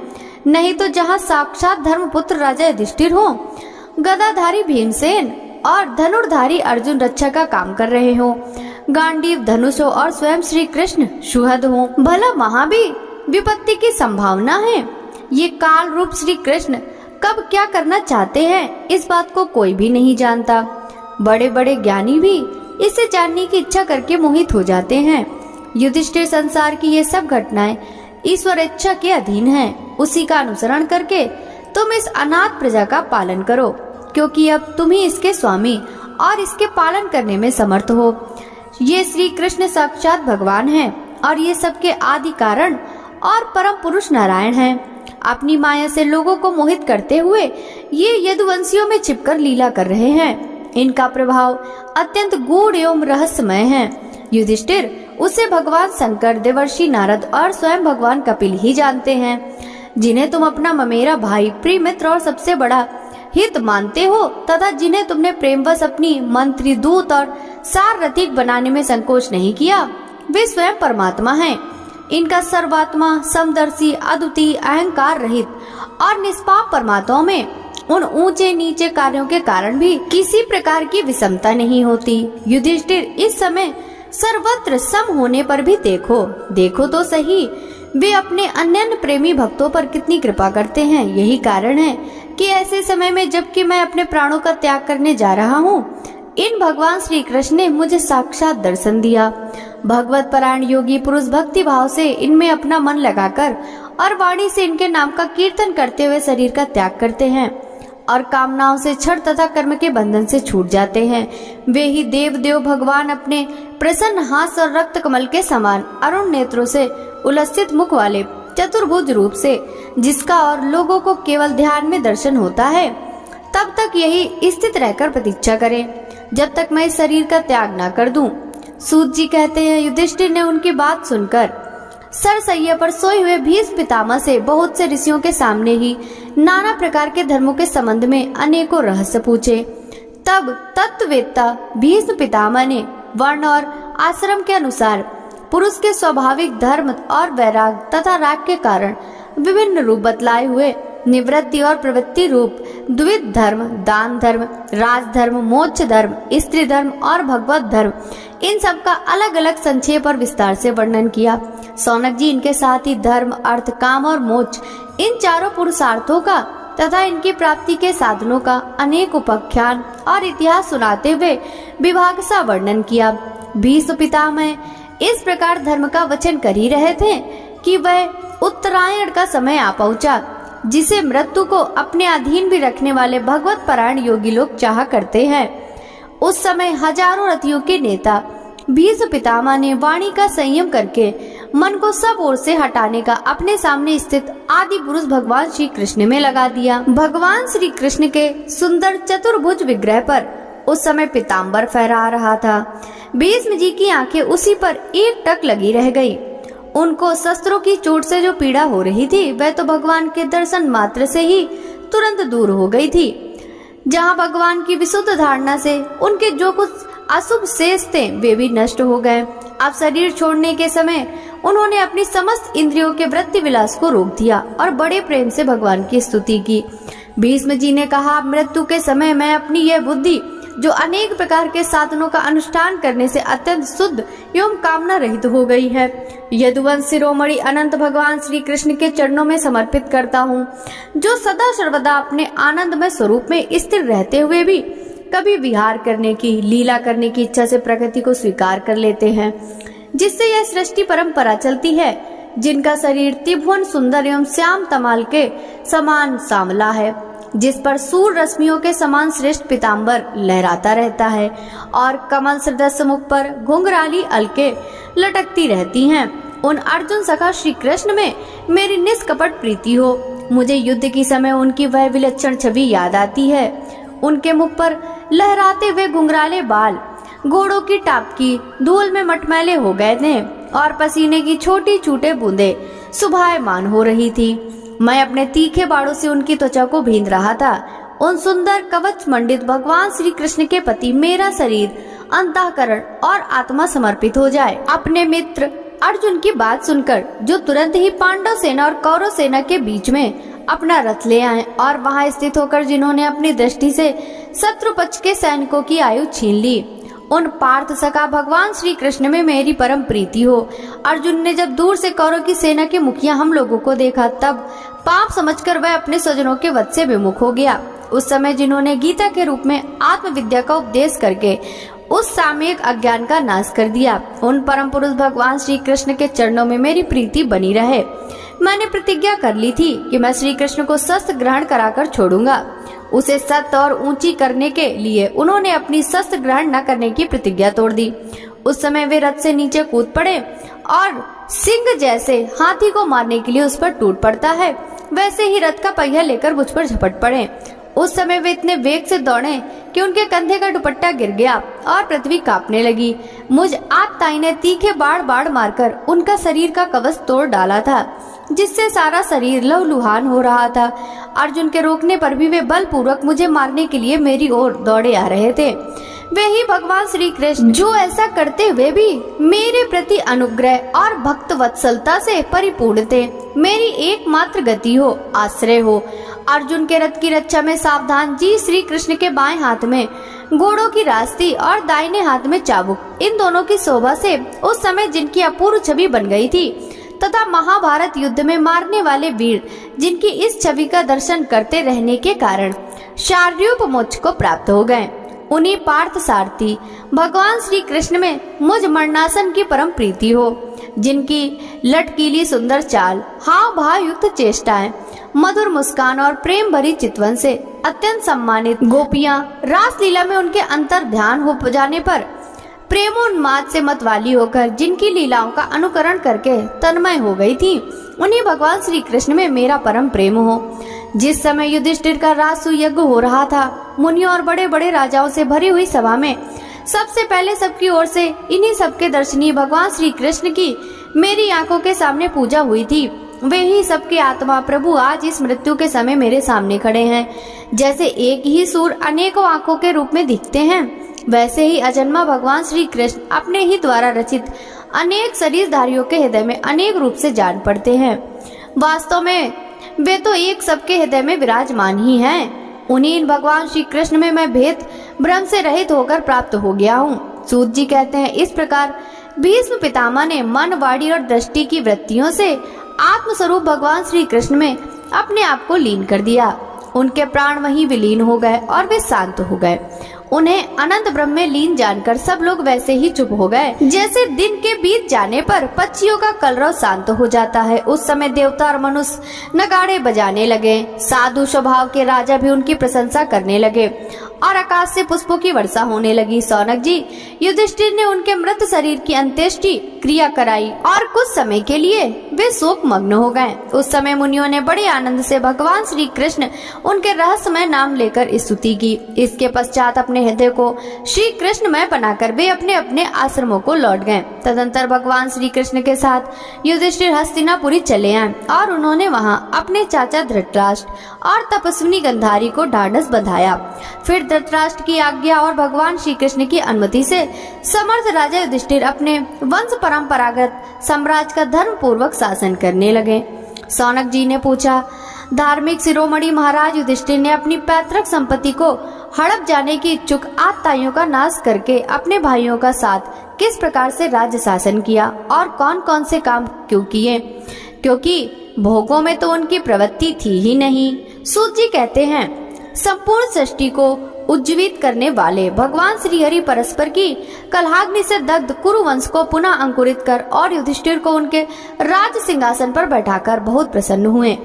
नहीं तो जहाँ साक्षात धर्मपुत्र राजा युधिष्ठिर हो, गदाधारी भीमसेन और धनुर्धारी अर्जुन रक्षा का काम कर रहे हो, गांडीव धनुष हो और स्वयं श्री कृष्ण सुहद हो, भला वहाँ भी विपत्ति की संभावना है। ये काल रूप श्री कृष्ण कब क्या करना चाहते हैं, इस बात को कोई भी नहीं जानता। बड़े बड़े ज्ञानी भी इसे जानने की इच्छा करके मोहित हो जाते हैं। युधिष्ठिर, संसार की ये सब घटनाएं ईश्वर इच्छा के अधीन हैं। उसी का अनुसरण करके तुम इस अनाथ प्रजा का पालन करो, क्योंकि अब तुम ही इसके स्वामी और इसके पालन करने में समर्थ हो। ये श्री कृष्ण साक्षात भगवान हैं और ये सबके आदि कारण और परम पुरुष नारायण हैं। अपनी माया से लोगों को मोहित करते हुए ये यदुवंशियों में छिपकर लीला कर रहे हैं। इनका प्रभाव अत्यंत गूढ़ एवं रहस्यमय है। युधिष्ठिर, उसे भगवान शंकर, देवर्षि नारद और स्वयं भगवान कपिल ही जानते हैं, जिन्हें तुम अपना ममेरा भाई, प्रिय मित्र और सबसे बड़ा हित मानते हो तथा जिन्हें तुमने प्रेमवश अपनी मंत्री, दूत और सारथिक बनाने में संकोच नहीं किया, वे स्वयं परमात्मा हैं। इनका सर्वात्मा, समदर्शी, अद्वितीय, अहंकार रहित और निष्पाप परमात्मा में उन ऊंचे नीचे कार्यों के कारण भी किसी प्रकार की विषमता नहीं होती। युधिष्ठिर, इस समय सर्वत्र सम होने पर भी देखो तो सही, वे अपने अन्य प्रेमी भक्तों पर कितनी कृपा करते हैं। यही कारण है कि ऐसे समय में जबकि मैं अपने प्राणों का त्याग करने जा रहा हूँ, इन भगवान श्री कृष्ण ने मुझे साक्षात दर्शन दिया। भगवत परायण योगी पुरुष भक्ति भाव से इनमें अपना मन लगाकर और वाणी से इनके नाम का कीर्तन करते हुए शरीर का त्याग करते हैं और कामनाओं से छल तथा कर्म के बंधन से छूट जाते हैं। वे ही देव भगवान अपने प्रसन्न हाथ और रक्त कमल के समान अरुण नेत्रों से उल्लसित मुख वाले चतुर्भुज रूप से, जिसका और लोगों को केवल ध्यान में दर्शन होता है, तब तक यही स्थित रहकर प्रतीक्षा करें जब तक मैं इस शरीर का त्याग न कर दूं। सूत जी कहते हैं, युधिष्ठिर ने उनकी बात सुनकर सरसैया पर सोए हुए भीष्म पितामह से बहुत से ऋषियों के सामने ही नाना प्रकार के धर्मों के संबंध में अनेकों रहस्य पूछे। तब तत्ववेत्ता भीष्म पितामह ने वर्ण और आश्रम के अनुसार पुरुष के स्वाभाविक धर्म और वैराग तथा राग के कारण विभिन्न रूप बतलाए हुए निवृत्ति और प्रवृत्ति रूप द्विविध धर्म, दान धर्म, राजधर्म, मोक्ष धर्म, स्त्री धर्म और भगवत धर्म, इन सब का अलग अलग संक्षेप और विस्तार से वर्णन किया। सौनक जी इनके साथ ही धर्म, अर्थ, काम और मोक्ष, इन चारों पुरुषार्थों का तथा इनकी प्राप्ति के साधनों का अनेक उपाख्यान और इतिहास सुनाते हुए विभाग सा वर्णन किया। भीष्म पितामह इस प्रकार धर्म का वचन कर ही रहे थे कि वह उत्तरायण का समय आ पहुंचा, जिसे मृत्यु को अपने अधीन भी रखने वाले भगवत परायण योगी लोग चाहा करते हैं। उस समय हजारों रथियों के नेता भीष्म पितामह ने वाणी का संयम करके मन को सब ओर से हटाने का अपने सामने स्थित आदि पुरुष भगवान श्री कृष्ण में लगा दिया। भगवान श्री कृष्ण के सुंदर चतुर्भुज विग्रह पर उस समय पीताम्बर फहरा रहा था। भीष्म जी की आंखें उसी पर एक टक लगी रह गई। उनको शस्त्रों की चोट से जो पीड़ा हो रही थी, वह तो भगवान के दर्शन मात्र से ही तुरंत दूर हो गई थी। जहाँ भगवान की विशुद्ध धारणा से उनके जो कुछ अशुभ शेष थे, वे भी नष्ट हो गए। अब शरीर छोड़ने के समय उन्होंने अपनी समस्त इंद्रियों के वृत्ति विलास को रोक दिया और बड़े प्रेम से भगवान की स्तुति की। भीष्म जी ने कहा, मृत्यु के समय मैं अपनी यह बुद्धि जो अनेक प्रकार के साधनों का अनुष्ठान करने से अत्यंत शुद्ध एवं कामना रहित हो गई है, यदुवंश शिरोमणि अनंत भगवान श्री कृष्ण के चरणों में समर्पित करता हूँ, जो सदा सर्वदा अपने आनंदमय स्वरूप में स्थिर रहते हुए भी कभी विहार करने की, लीला करने की इच्छा से प्रकृति को स्वीकार कर लेते हैं, जिससे यह सृष्टि परंपरा चलती है, जिनका शरीर त्रिभुवन सुंदर एवं श्याम तमाल के समान सांवला है, जिस पर सूर्य रश्मियों के समान श्रेष्ठ पीताम्बर लहराता रहता है और कमल सदृश मुख पर घुंघराली अलके लटकती रहती हैं। उन अर्जुन सखा श्री कृष्ण में मेरी निष्कपट प्रीति हो। मुझे युद्ध की समय उनकी वह विलक्षण छवि याद आती है। उनके मुख पर लहराते हुए घुंघराले बाल घोड़ों की टापकी धूल में मटमैले हो गए थे और पसीने की छोटी छोटे बूंदे सुभायमान हो रही थी। मैं अपने तीखे बाड़ों से उनकी त्वचा को भींच रहा था। उन सुंदर कवच मंडित भगवान श्री कृष्ण के प्रति मेरा शरीर, अंतःकरण और आत्मा समर्पित हो जाए। अपने मित्र अर्जुन की बात सुनकर जो तुरंत ही पांडव सेना और कौरव सेना के बीच में अपना रथ ले आए और वहां स्थित होकर जिन्होंने अपनी दृष्टि से शत्रु पक्ष के सैनिकों की आयु छीन ली, उन पार्थ सखा भगवान श्री कृष्ण में मेरी परम प्रीति हो। अर्जुन ने जब दूर से कौरव की सेना के मुखिया हम लोगों को देखा, तब पाप समझकर वह अपने स्वजनों के वध से विमुख हो गया। उस समय जिन्होंने गीता के रूप में आत्मविद्या का उपदेश करके उस सामयिक अज्ञान का नाश कर दिया, उन परम पुरुष भगवान श्री कृष्ण के चरणों में मेरी प्रीति बनी रहे। मैंने प्रतिज्ञा कर ली थी कि मैं श्री कृष्ण को शस्त्र ग्रहण कराकर छोड़ूंगा। उसे सत्य और ऊंची करने के लिए उन्होंने अपनी शस्त्र ग्रहण न करने की प्रतिज्ञा तोड़ दी। उस समय वे रथ से नीचे कूद पड़े और सिंह जैसे हाथी को मारने के लिए उस पर टूट पड़ता है, वैसे ही रथ का पहिया लेकर मुझ पर झपट पड़े। उस समय वे इतने वेग से दौड़े कि उनके कंधे का दुपट्टा गिर गया और पृथ्वी कांपने लगी। मुझ आतताई ने तीखे बाढ़ मारकर उनका शरीर का कवच तोड़ डाला था, जिससे सारा शरीर लहूलुहान हो रहा था। अर्जुन के रोकने पर भी वे बलपूर्वक मुझे मारने के लिए मेरी ओर दौड़े आ रहे थे। वे ही भगवान श्री कृष्ण जो ऐसा करते हुए भी मेरे प्रति अनुग्रह और भक्त वत्सलता से परिपूर्ण थे, मेरी एकमात्र गति हो, आश्रय हो। अर्जुन के रथ की रक्षा में सावधान जी श्री कृष्ण के बाएं हाथ में घोड़ों की रास्ती और दाहिने हाथ में चाबुक, इन दोनों की शोभा से उस समय जिनकी अपूर्व छवि बन गई थी तथा महाभारत युद्ध में मारने वाले वीर जिनकी इस छवि का दर्शन करते रहने के कारण शारीरूप मोक्ष को प्राप्त हो गए, उन्हीं पार्थ सारथी भगवान श्री कृष्ण में मुझ मरणासन की परम प्रीति हो, जिनकी लटकीली सुंदर चाल, हाव भाव युक्त चेष्टाएं, मधुर मुस्कान और प्रेम भरी चितवन से अत्यंत सम्मानित गोपियां रासलीला में उनके अंतर ध्यान हो जाने पर प्रेमोन्माद से मतवाली होकर जिनकी लीलाओं का अनुकरण करके तन्मय हो गई थी, उन्हीं भगवान श्री कृष्ण में मेरा परम प्रेम हो। जिस समय युधिष्ठिर का राजसूय यज्ञ हो रहा था, मुनियों और बड़े बड़े राजाओं से भरी हुई सभा में सबसे पहले सबकी ओर से इन्हीं सबके दर्शनीय भगवान श्री कृष्ण की मेरी आंखों के सामने पूजा हुई थी। वे ही सबके आत्मा प्रभु आज इस मृत्यु के समय मेरे सामने खड़े हैं। जैसे एक ही सूर्य अनेकों आंखों के रूप में दिखते हैं, वैसे ही अजन्मा भगवान श्री कृष्ण अपने ही द्वारा रचित अनेक शरीरधारियों के हृदय में अनेक रूप से जान पड़ते हैं। वास्तव में वे तो एक सबके हृदय में विराजमान ही हैं। उन्हीं भगवान श्री कृष्ण में मैं भेद भ्रम से रहित होकर प्राप्त हो गया हूँ। सूत जी कहते हैं, इस प्रकार भीष्म पितामह ने मन, वाणी और दृष्टि की वृत्तियों से आत्मस्वरूप भगवान श्री कृष्ण में अपने आप को लीन कर दिया। उनके प्राण वहीं विलीन हो गए और वे शांत हो गए। उन्हें अनंत ब्रह्म में लीन जानकर सब लोग वैसे ही चुप हो गए, जैसे दिन के बीत जाने पर पक्षियों का कलरव शांत हो जाता है। उस समय देवता और मनुष्य नगाड़े बजाने लगे, साधु स्वभाव के राजा भी उनकी प्रशंसा करने लगे और आकाश से पुष्पों की वर्षा होने लगी। सौनक जी, युधिष्ठिर ने उनके मृत शरीर की अंत्येष्टि क्रिया कराई और कुछ समय के लिए वे शोक मग्न हो गए। उस समय मुनियों ने बड़े आनंद से भगवान श्री कृष्ण उनके रहस्यमय नाम लेकर स्तुति की। इसके पश्चात अपने हृदय को श्री कृष्णमय बनाकर वे अपने अपने आश्रमों को लौट गए। तदंतर भगवान श्री कृष्ण के साथ युधिष्ठिर हस्तिनापुरी चले आए और उन्होंने वहां अपने चाचा धृतराष्ट्र और तपस्विनी गांधारी को ढाढ़स बंधाया। फिर धृतराष्ट्र की आज्ञा और भगवान श्री कृष्ण की अनुमति से समर्थ राजा युधिष्ठिर अपने वंश परंपरागत साम्राज्य का धर्म पूर्वक शासन करने लगे। सौनक जी ने पूछा, धार्मिक शिरोमणि महाराज युधिष्ठिर ने अपनी पैतृक संपत्ति को हड़प जाने की इच्छुक आतताइयों का नाश करके अपने भाइयों का साथ किस प्रकार से राज्य शासन किया और कौन कौन से काम क्यों किए, क्योंकि भोगों में तो उनकी प्रवृत्ति थी ही नहीं। सूत जी कहते हैं, संपूर्ण सृष्टि को उज्जीवित करने वाले भगवान श्री हरि परस्पर की कलहाग्नि से दग्ध कुरु वंश को पुनः अंकुरित कर और युधिष्ठिर को उनके राज सिंहासन पर बैठाकर बहुत प्रसन्न हुए।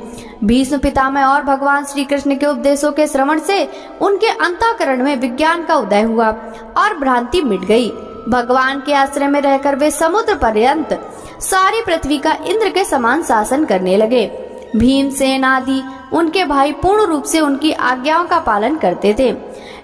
भीष्म पितामह और भगवान श्री कृष्ण के उपदेशों के श्रवण से उनके अंतःकरण में विज्ञान का उदय हुआ और भ्रांति मिट गई। भगवान के आश्रय में रहकर वे समुद्र पर्यंत सारी पृथ्वी का इंद्र के समान शासन करने लगे। भीमसेन आदि उनके भाई पूर्ण रूप से उनकी आज्ञाओं का पालन करते थे।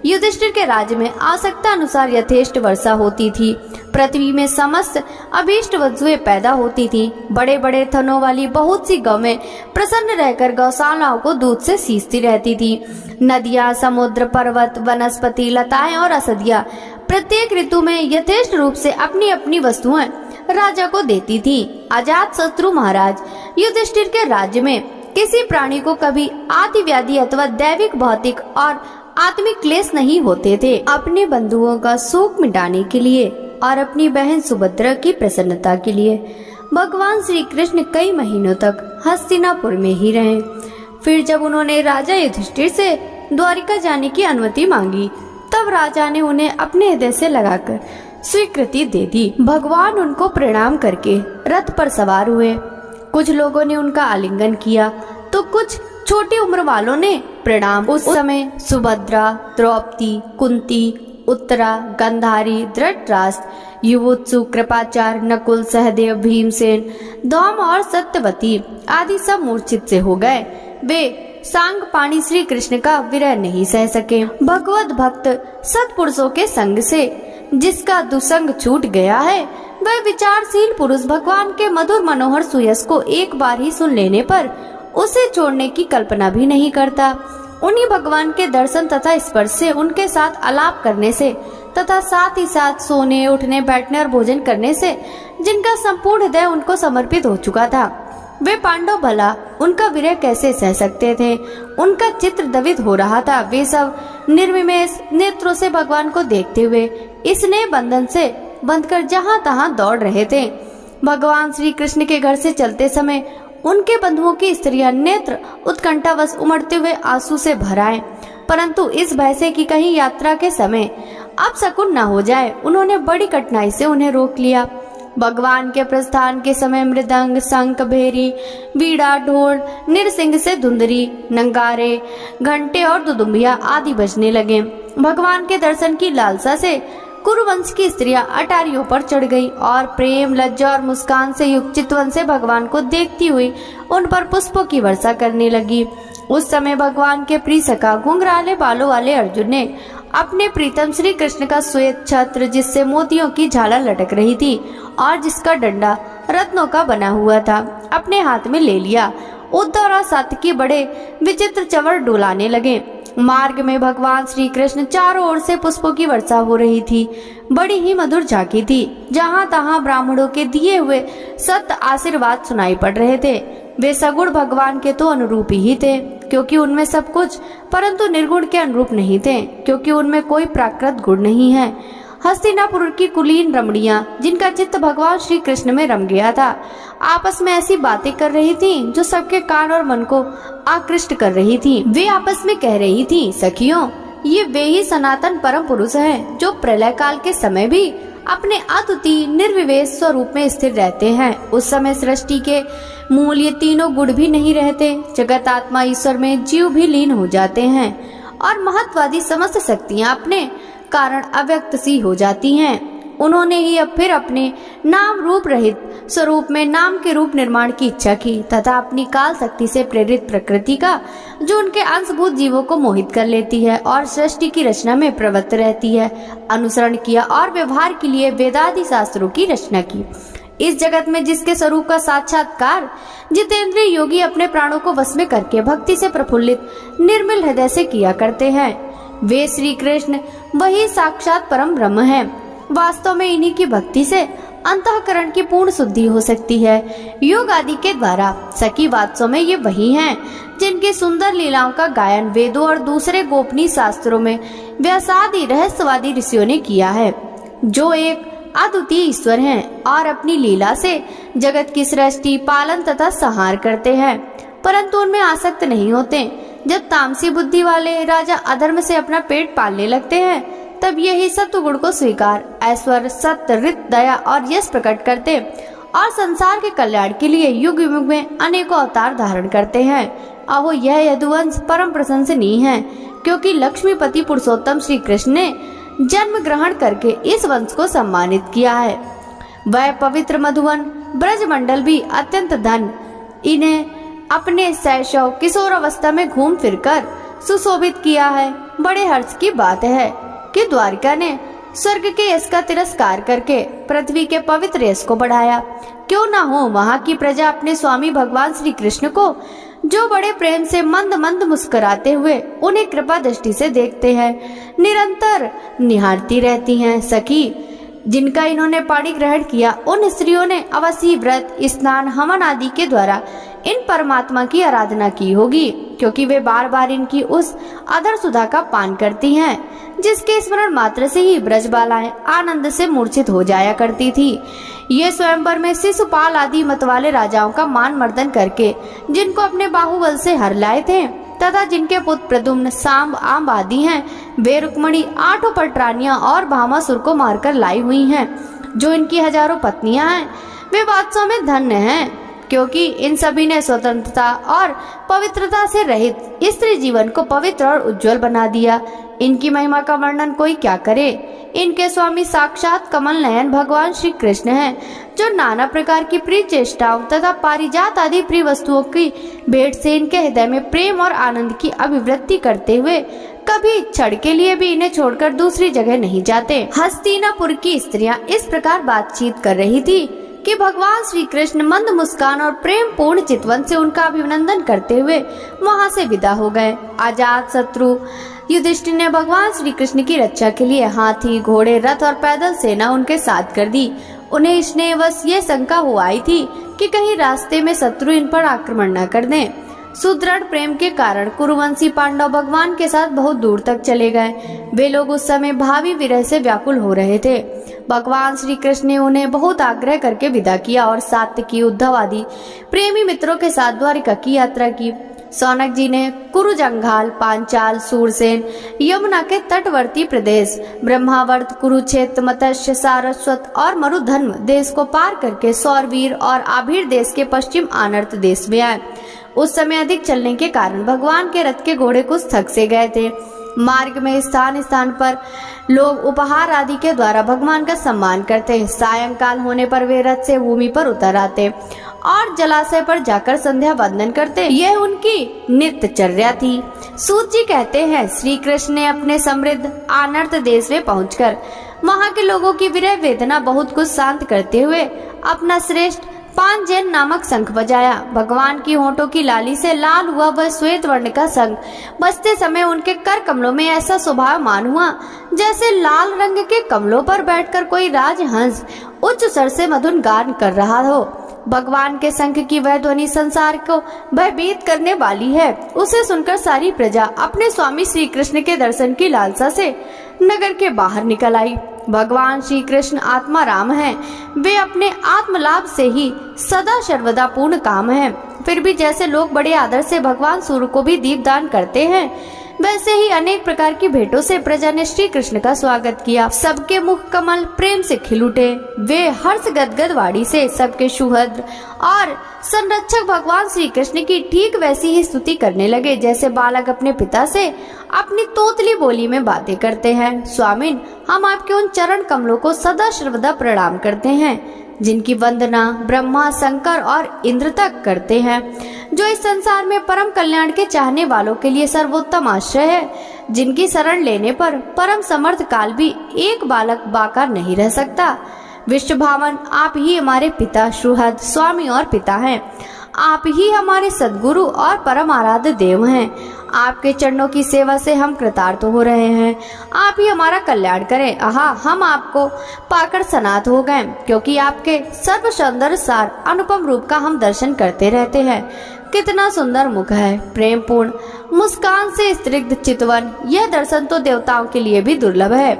युधिष्ठिर के राज्य में आवश्यकता अनुसार यथेष्ट वर्षा होती थी। पृथ्वी में समस्त अभीष्ट वस्तुएं पैदा होती थी। बड़े बड़े थनों वाली बहुत सी गौएं प्रसन्न रहकर गौशालाओं को दूध से सींचती रहती थी। नदियां, समुद्र, पर्वत, वनस्पति, लताएं और औषधियां प्रत्येक ऋतु में यथेष्ट रूप से अपनी अपनी वस्तुएं राजा को देती थी। अजात शत्रु महाराज युधिष्ठिर के राज्य में किसी प्राणी को कभी आदि व्याधि अथवा दैविक, भौतिक और आत्मिक क्लेश नहीं होते थे। अपने बंधुओं का शोक मिटाने के लिए और अपनी बहन सुभद्रा की प्रसन्नता के लिए भगवान श्री कृष्ण कई महीनों तक हस्तिनापुर में ही रहे। फिर जब उन्होंने राजा युधिष्ठिर से द्वारिका जाने की अनुमति मांगी, तब राजा ने उन्हें अपने हृदय से लगाकर स्वीकृति दे दी। भगवान उनको प्रणाम करके रथ पर सवार हुए। कुछ लोगों ने उनका आलिंगन किया तो कुछ छोटी उम्र वालों ने प्रणाम। उस समय सुभद्रा, द्रौपदी, कुंती, उत्तरा, गांधारी, धृतराष्ट्र, युवत्सु, कृपाचार्य, नकुल, सहदेव, भीमसेन, धौम और सत्यवती आदि सब मूर्छित से हो गए। वे सांग पाणी श्री कृष्ण का विरह नहीं सह सके। भगवत भक्त सत्पुरुषों के संग से जिसका दुसंग छूट गया है, वह विचारशील पुरुष भगवान के मधुर मनोहर सुयस को एक बार ही सुन लेने पर उसे छोड़ने की कल्पना भी नहीं करता। उन्हीं भगवान के दर्शन तथा स्पर्श से, उनके साथ आलाप करने से तथा साथ ही साथ सोने, उठने, बैठने और भोजन करने से जिनका संपूर्ण हृदय उनको समर्पित हो चुका था, वे पांडव भला उनका विरह कैसे सह सकते थे। उनका चित्र दवित हो रहा था। वे सब निर्विमेष नेत्रों से भगवान को देखते हुए इसने बंधन से बंधकर जहाँ तहाँ दौड़ रहे थे। भगवान श्री कृष्ण के घर से चलते समय उनके बंधुओं की स्त्रियां नेत्र उत्कंठावश उमड़ते हुए आंसू से भर आए, परंतु इस भय से कि कहीं यात्रा के समय अब शकुन न हो जाए, उन्होंने बड़ी कठिनाई से उन्हें रोक लिया। भगवान के प्रस्थान के समय मृदंग, शंख, भेरी, बीड़ा, ढोल, निरसिंग से धुंधरी, नंगारे, घंटे और दुदुम्बिया आदि बजने लगे। भगवान के दर्शन की लालसा से कुरुवंश की स्त्रियां अटारियों पर चढ़ गई और प्रेम, लज्जा और मुस्कान से युक्त चितवन से भगवान को देखती हुई उन पर पुष्पों की वर्षा करने लगी। उस समय भगवान के प्रिय सखा घुंघराले बालों वाले अर्जुन ने अपने प्रीतम श्री कृष्ण का श्वेत छत्र, जिससे मोतियों की झालर लटक रही थी और जिसका डंडा रत्नों का बना हुआ था, अपने हाथ में ले लिया। उद्धव और सात्विकी बड़े विचित्र चवर डुलाने लगे। मार्ग में भगवान श्री कृष्ण चारों ओर से पुष्पों की वर्षा हो रही थी। बड़ी ही मधुर झांकी थी। जहाँ तहाँ ब्राह्मणों के दिए हुए सत्य आशीर्वाद सुनाई पड़ रहे थे। वे सगुण भगवान के तो अनुरूप ही थे, क्योंकि उनमें सब कुछ, परंतु निर्गुण के अनुरूप नहीं थे, क्योंकि उनमें कोई प्राकृत गुण नहीं है। हस्तिनापुर की कुलीन रमणियां, जिनका चित्त भगवान श्री कृष्ण में रम गया था, आपस में ऐसी बातें कर रही थीं जो सबके कान और मन को आकृष्ट कर रही थीं। वे आपस में कह रही थीं, सखियों, ये वे ही सनातन परम पुरुष हैं जो प्रलय काल के समय भी अपने अद्वितीय निर्विवेश स्वरूप में स्थिर रहते हैं। उस समय सृष्टि के मूल ये तीनों गुण भी नहीं रहते। जगत आत्मा ईश्वर में जीव भी लीन हो जाते हैं और महत्वादी समस्त शक्तियाँ अपने कारण अव्यक्त सी हो जाती हैं। उन्होंने ही अब फिर अपने नाम रूप रहित स्वरूप में नाम के रूप निर्माण की इच्छा की तथा अपनी काल शक्ति से प्रेरित प्रकृति का, जो उनके अंशभूत जीवों को मोहित कर लेती है और सृष्टि की रचना में प्रवृत्त रहती है, अनुसरण किया और व्यवहार के लिए वेदादि शास्त्रों की रचना की। इस जगत में जिसके स्वरूप का साक्षात्कार जितेंद्रिय योगी अपने प्राणों को वश में करके भक्ति से प्रफुल्लित निर्मल हृदय से किया करते हैं, वे श्री कृष्ण वही साक्षात परम ब्रह्म है। वास्तव में इन्हीं की भक्ति से अंतःकरण की पूर्ण शुद्धि हो सकती है। योग आदि के द्वारा सखी वात्सों में ये वही हैं जिनकी सुंदर लीलाओं का गायन वेदों और दूसरे गोपनीय शास्त्रों में व्यासादि रहस्यवादी ऋषियों ने किया है, जो एक अद्वितीय ईश्वर हैं और अपनी लीला से जगत की सृष्टि, पालन तथा संहार करते हैं, परंतु उनमें आसक्त नहीं होते। जब तामसी बुद्धि वाले राजा अधर्म से अपना पेट पालने लगते हैं, तब यही सत्व गुण को स्वीकार, ऐश्वर्य, सत्य, रित, दया और यश प्रकट करते और संसार के कल्याण के लिए युग युग में अनेकों अवतार धारण करते हैं। अहो, यह यदुवंश परम प्रशंसनीय है, क्योंकि लक्ष्मीपति पुरुषोत्तम श्री कृष्ण ने जन्म ग्रहण करके इस वंश को सम्मानित किया है। वह पवित्र मधुवन ब्रजमंडल भी अत्यंत धन इन्हें अपने शैशव किशोर अवस्था में घूम फिरकर सुशोभित किया है। बड़े हर्ष की बात है कि द्वारिका ने स्वर्ग के यश का तिरस्कार करके पृथ्वी के पवित्र यश को बढ़ाया। क्यों ना हो वहाँ की प्रजा अपने स्वामी भगवान श्री कृष्ण को, जो बड़े प्रेम से मंद मंद मुस्कुराते हुए उन्हें कृपा दृष्टि से देखते हैं, निरंतर निहारती रहती हैं। सखी, जिनका इन्होंने पाणी ग्रहण किया, उन स्त्रियों ने अवश्य व्रत, स्नान, हवन आदि के द्वारा इन परमात्मा की आराधना की होगी, क्योंकि वे बार बार इनकी उस अधर सुधा का पान करती हैं, जिसके स्मरण मात्र से ही ब्रजबालाएं आनंद से मूर्छित हो जाया करती थी। ये स्वयंवर में शिशुपाल आदि मतवाले राजाओं का मान मर्दन करके जिनको अपने बाहुबल से हर लाए थे तथा जिनके पुत्र प्रद्युम्न, सांब, आम्ब आदि हैं, वे रुक्मणी आठों पटरानियां और भामासुर को मारकर लाई हुई हैं। जो इनकी हजारों पत्नियां हैं, वे वास्तव में धन्य हैं, क्योंकि इन सभी ने स्वतंत्रता और पवित्रता से रहित स्त्री जीवन को पवित्र और उज्जवल बना दिया। इनकी महिमा का वर्णन कोई क्या करे। इनके स्वामी साक्षात कमल नयन भगवान श्री कृष्ण हैं, जो नाना प्रकार की प्रिय चेष्टाओं तथा पारिजात आदि प्रिय वस्तुओं की भेंट से इनके हृदय में प्रेम और आनंद की अभिवृद्धि करते हुए कभी क्षण के लिए भी इन्हें छोड़कर दूसरी जगह नहीं जाते। हस्तिनापुर की स्त्रियां इस प्रकार बातचीत कर रही थी कि भगवान श्री कृष्ण मंद मुस्कान और प्रेम पूर्ण चितवन से उनका अभिनंदन करते हुए वहां से विदा हो गए। अजात शत्रु युधिष्ठिर ने भगवान श्री कृष्ण की रक्षा के लिए हाथी, घोड़े, रथ और पैदल सेना उनके साथ कर दी। उन्हें स्नेहवश ये शंका हो आई थी कि कहीं रास्ते में शत्रु इन पर आक्रमण न कर दें। सुदृढ़ प्रेम के कारण कुरुवंशी पांडव भगवान के साथ बहुत दूर तक चले गए। वे लोग उस समय भावी विरह से व्याकुल हो रहे थे। भगवान श्री कृष्ण ने उन्हें बहुत आग्रह करके विदा किया और सात्यकी, उद्धव आदि प्रेमी मित्रों के साथ द्वारिका की यात्रा की। सौनक जी ने कुरुजंघाल, पांचाल, सूरसेन, यमुना के तटवर्ती प्रदेश, ब्रह्मावर्त, कुरुक्षेत्र, मत्स्य, सारस्वत और मरुधन्व देश को पार करके सौरवीर और आभीर देश के पश्चिम आनर्त देश में आए। उस समय अधिक चलने के कारण भगवान के रथ के घोड़े कुछ थक से गए थे। मार्ग में स्थान स्थान पर लोग उपहार आदि के द्वारा भगवान का सम्मान करते। सायंकाल होने पर वे रथ से भूमि पर उतर आते और जलाशय पर जाकर संध्या वंदन करते। यह उनकी नित्यचर्या थी। सूत जी कहते हैं, श्री कृष्ण ने अपने समृद्ध आनर्त देश में पहुंचकर वहां के लोगों की विरह वेदना बहुत कुछ शांत करते हुए अपना श्रेष्ठ पांचजन नामक शंख बजाया। भगवान की होंठों की लाली से लाल हुआ वह श्वेत वर्ण का शंख बजते समय उनके कर कमलों में ऐसा शोभायमान हुआ जैसे लाल रंग के कमलों पर बैठकर कोई राजहंस उच्च स्वर से मधुर गान कर रहा हो। भगवान के शंख की वह ध्वनि संसार को भयभीत करने वाली है। उसे सुनकर सारी प्रजा अपने स्वामी श्री कृष्ण के दर्शन की लालसा से नगर के बाहर निकल आई। भगवान श्री कृष्ण आत्मा राम हैं। वे अपने आत्मलाभ से ही सदा सर्वदा पूर्ण काम हैं। फिर भी जैसे लोग बड़े आदर से भगवान सूर्य को भी दीप दान करते हैं, वैसे ही अनेक प्रकार की भेंटों से प्रजा ने श्री कृष्ण का स्वागत किया। सबके मुख कमल प्रेम से खिल उठे। वे हर्ष गदगद वाणी से सबके सुहृद और संरक्षक भगवान श्री कृष्ण की ठीक वैसी ही स्तुति करने लगे जैसे बालक अपने पिता से अपनी तोतली बोली में बातें करते हैं। स्वामिन, हम आपके उन चरण कमलों को सदा सर्वदा प्रणाम करते हैं जिनकी वंदना ब्रह्मा, शंकर और इंद्र तक करते हैं, जो इस संसार में परम कल्याण के चाहने वालों के लिए सर्वोत्तम आश्रय है, जिनकी शरण लेने पर परम समर्थ काल भी एक बालक बाकार नहीं रह सकता। विश्व भावन, आप ही हमारे पिता, सुहृद, स्वामी और पिता हैं। आप ही हमारे सद्गुरु और परम आराध्य देव हैं। आपके चरणों की सेवा से हम कृतार्थ हो रहे हैं। आप ही हमारा कल्याण करें। आहा, हम आपको पाकर सनात हो गए, क्योंकि आपके सर्व सौंदर्य सार अनुपम रूप का हम दर्शन करते रहते हैं। कितना सुंदर मुख है, प्रेम पूर्ण मुस्कान से स्निग्ध चितवन। यह दर्शन तो देवताओं के लिए भी दुर्लभ है।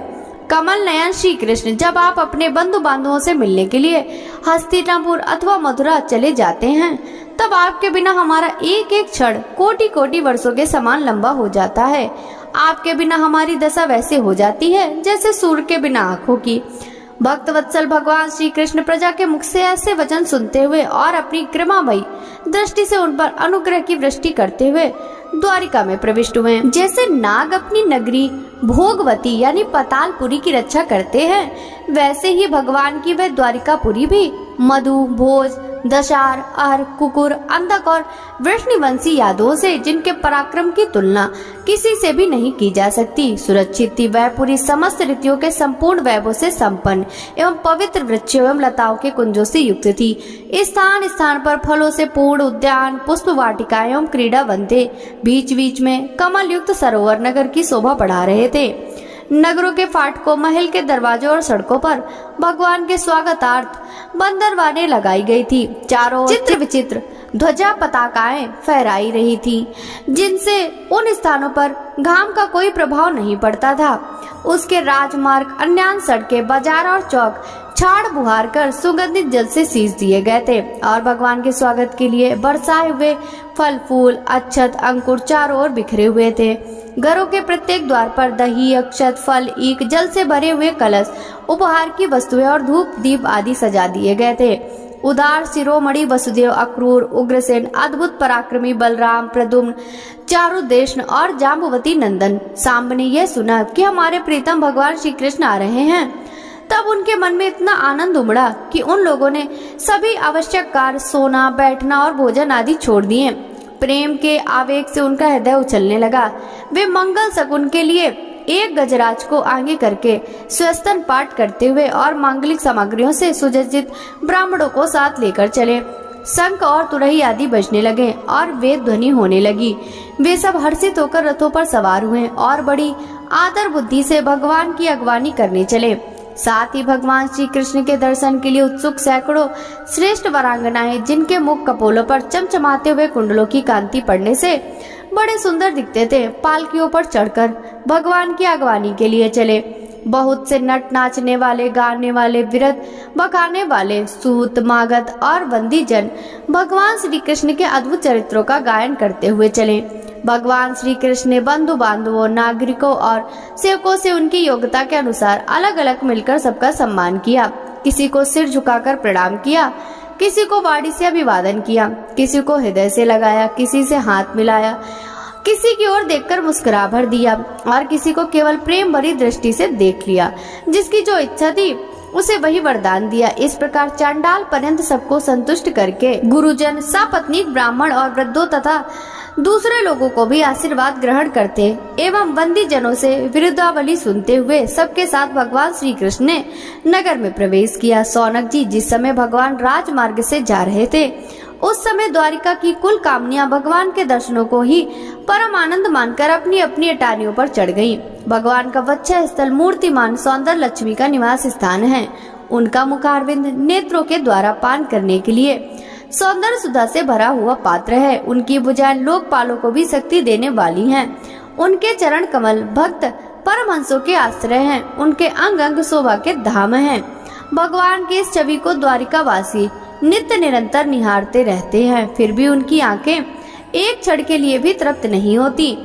कमल नयन श्री कृष्ण, जब आप अपने बंधु बांधवों से मिलने के लिए हस्तिनापुर अथवा मथुरा चले जाते हैं, तब आपके बिना हमारा एक एक क्षण कोटि कोटि वर्षों के समान लंबा हो जाता है। आपके बिना हमारी दशा वैसे हो जाती है जैसे सूर्य के बिना आंखों की। भक्त वत्सल भगवान श्री कृष्ण प्रजा के मुख से ऐसे वचन सुनते हुए और अपनी कृपामयी दृष्टि से उन पर अनुग्रह की वृष्टि करते हुए द्वारिका में प्रविष्ट हुए। जैसे नाग अपनी नगरी भोगवती यानी पतालपुरी की रक्षा करते हैं, वैसे ही भगवान की वह द्वारिकापुरी भी मधु, भोज, दशार, अर, कुकुर, अंधक और वृष्णिवंशी यादवों से, जिनके पराक्रम की तुलना किसी से भी नहीं की जा सकती, सुरक्षित थी। वह पूरी समस्त ऋतुओं के संपूर्ण वैभव से संपन्न एवं पवित्र वृक्षों एवं लताओं के कुंजों से युक्त थी। स्थान स्थान पर फलों से पूर्ण उद्यान, पुष्प वाटिका एवं क्रीड़ा वन थे। बीच बीच में कमल युक्त सरोवर नगर की शोभा बढ़ा रहे थे। नगरों के फाटकों, महल के दरवाजों और सड़कों पर भगवान के स्वागतार्थ बंदरवाने लगाई गई थी। चारों चित्र विचित्र ध्वजा पताकाएं फहराई रही थी, जिनसे उन स्थानों पर घाम का कोई प्रभाव नहीं पड़ता था। उसके राजमार्ग, अन्य सड़कें, बाजार और चौक छाड़ बुहार कर सुगंधित जल से सींच दिए गए थे और भगवान के स्वागत के लिए बरसाए हुए फल, फूल, अक्षत, अंकुर चारों ओर बिखरे हुए थे। घरों के प्रत्येक द्वार पर दही, अक्षत, फल, ईख, जल से भरे हुए कलश, उपहार की वस्तुएं और धूप दीप आदि सजा दिए गए थे। उदार शिरोमणि वसुदेव, अक्रूर, उग्रसेन, अद्भुत पराक्रमी बलराम, प्रद्युम्न, चारुदेशन और जाम्बवती नंदन सांब ने यह सुना कि हमारे प्रीतम भगवान श्री कृष्ण आ रहे हैं, तब उनके मन में इतना आनंद उमड़ा कि उन लोगों ने सभी आवश्यक कार्य, सोना, बैठना और भोजन आदि छोड़ दिए। प्रेम के आवेग से उनका हृदय उछलने लगा। वे मंगल शकुन के लिए एक गजराज को आगे करके स्वस्तन पाठ करते हुए और मांगलिक सामग्रियों से सुसज्जित ब्राह्मणों को साथ लेकर चले। शंख और तुरही आदि बजने लगे और वेद ध्वनि होने लगी। वे सब हर्षित होकर रथों पर सवार हुए और बड़ी आदर बुद्धि से भगवान की अगवानी करने चले। साथ ही भगवान श्री कृष्ण के दर्शन के लिए उत्सुक सैकड़ों श्रेष्ठ वरांगनाएं, जिनके मुख कपोलों पर चमचमाते हुए कुंडलों की कांति पड़ने से बड़े सुंदर दिखते थे, पालकियों पर चढ़कर भगवान की अगवानी के लिए चले। बहुत से नट, नाचने वाले, गाने वाले, विरत बखाने वाले, सूत, मागध और बंदी जन भगवान श्री कृष्ण के अद्भुत चरित्रों का गायन करते हुए चले। भगवान श्री कृष्ण ने बंधु बांधवों, नागरिकों और सेवकों से उनकी योग्यता के अनुसार अलग अलग मिलकर सबका सम्मान किया। किसी को सिर झुकाकर प्रणाम किया, किसी को वाणी से अभिवादन किया, किसी को हृदय से लगाया, किसी से हाथ मिलाया, किसी की ओर देखकर मुस्कुरा भर दिया और किसी को केवल प्रेम भरी दृष्टि से देख लिया। जिसकी जो इच्छा थी उसे वही वरदान दिया। इस प्रकार चांडाल पर्यंत सबको संतुष्ट करके गुरुजन, सपत्नीक ब्राह्मण और वृद्धों तथा दूसरे लोगों को भी आशीर्वाद ग्रहण करते एवं बंदी जनों से विरुद्धावली सुनते हुए सबके साथ भगवान श्री कृष्ण ने नगर में प्रवेश किया। सौनक जी, जिस समय भगवान राजमार्ग से जा रहे थे उस समय द्वारिका की कुल कामनियां भगवान के दर्शनों को ही परम आनंद मानकर अपनी अपनी अटारियों पर चढ़ गईं। भगवान का वक्षस्थल स्थल मूर्तिमान सौंदर्य लक्ष्मी का निवास स्थान है। उनका मुखारविंद नेत्रों के द्वारा पान करने के लिए सौंदर्य सुधा से भरा हुआ पात्र है। उनकी भुजाएं लोकपालों को भी शक्ति देने वाली हैं। उनके चरण कमल भक्त परमहंसों के आश्रय हैं। उनके अंग अंग शोभा के धाम हैं। भगवान की इस छवि को द्वारिका वासी नित्य निरंतर निहारते रहते हैं, फिर भी उनकी आंखें एक क्षण के लिए भी तृप्त नहीं होती।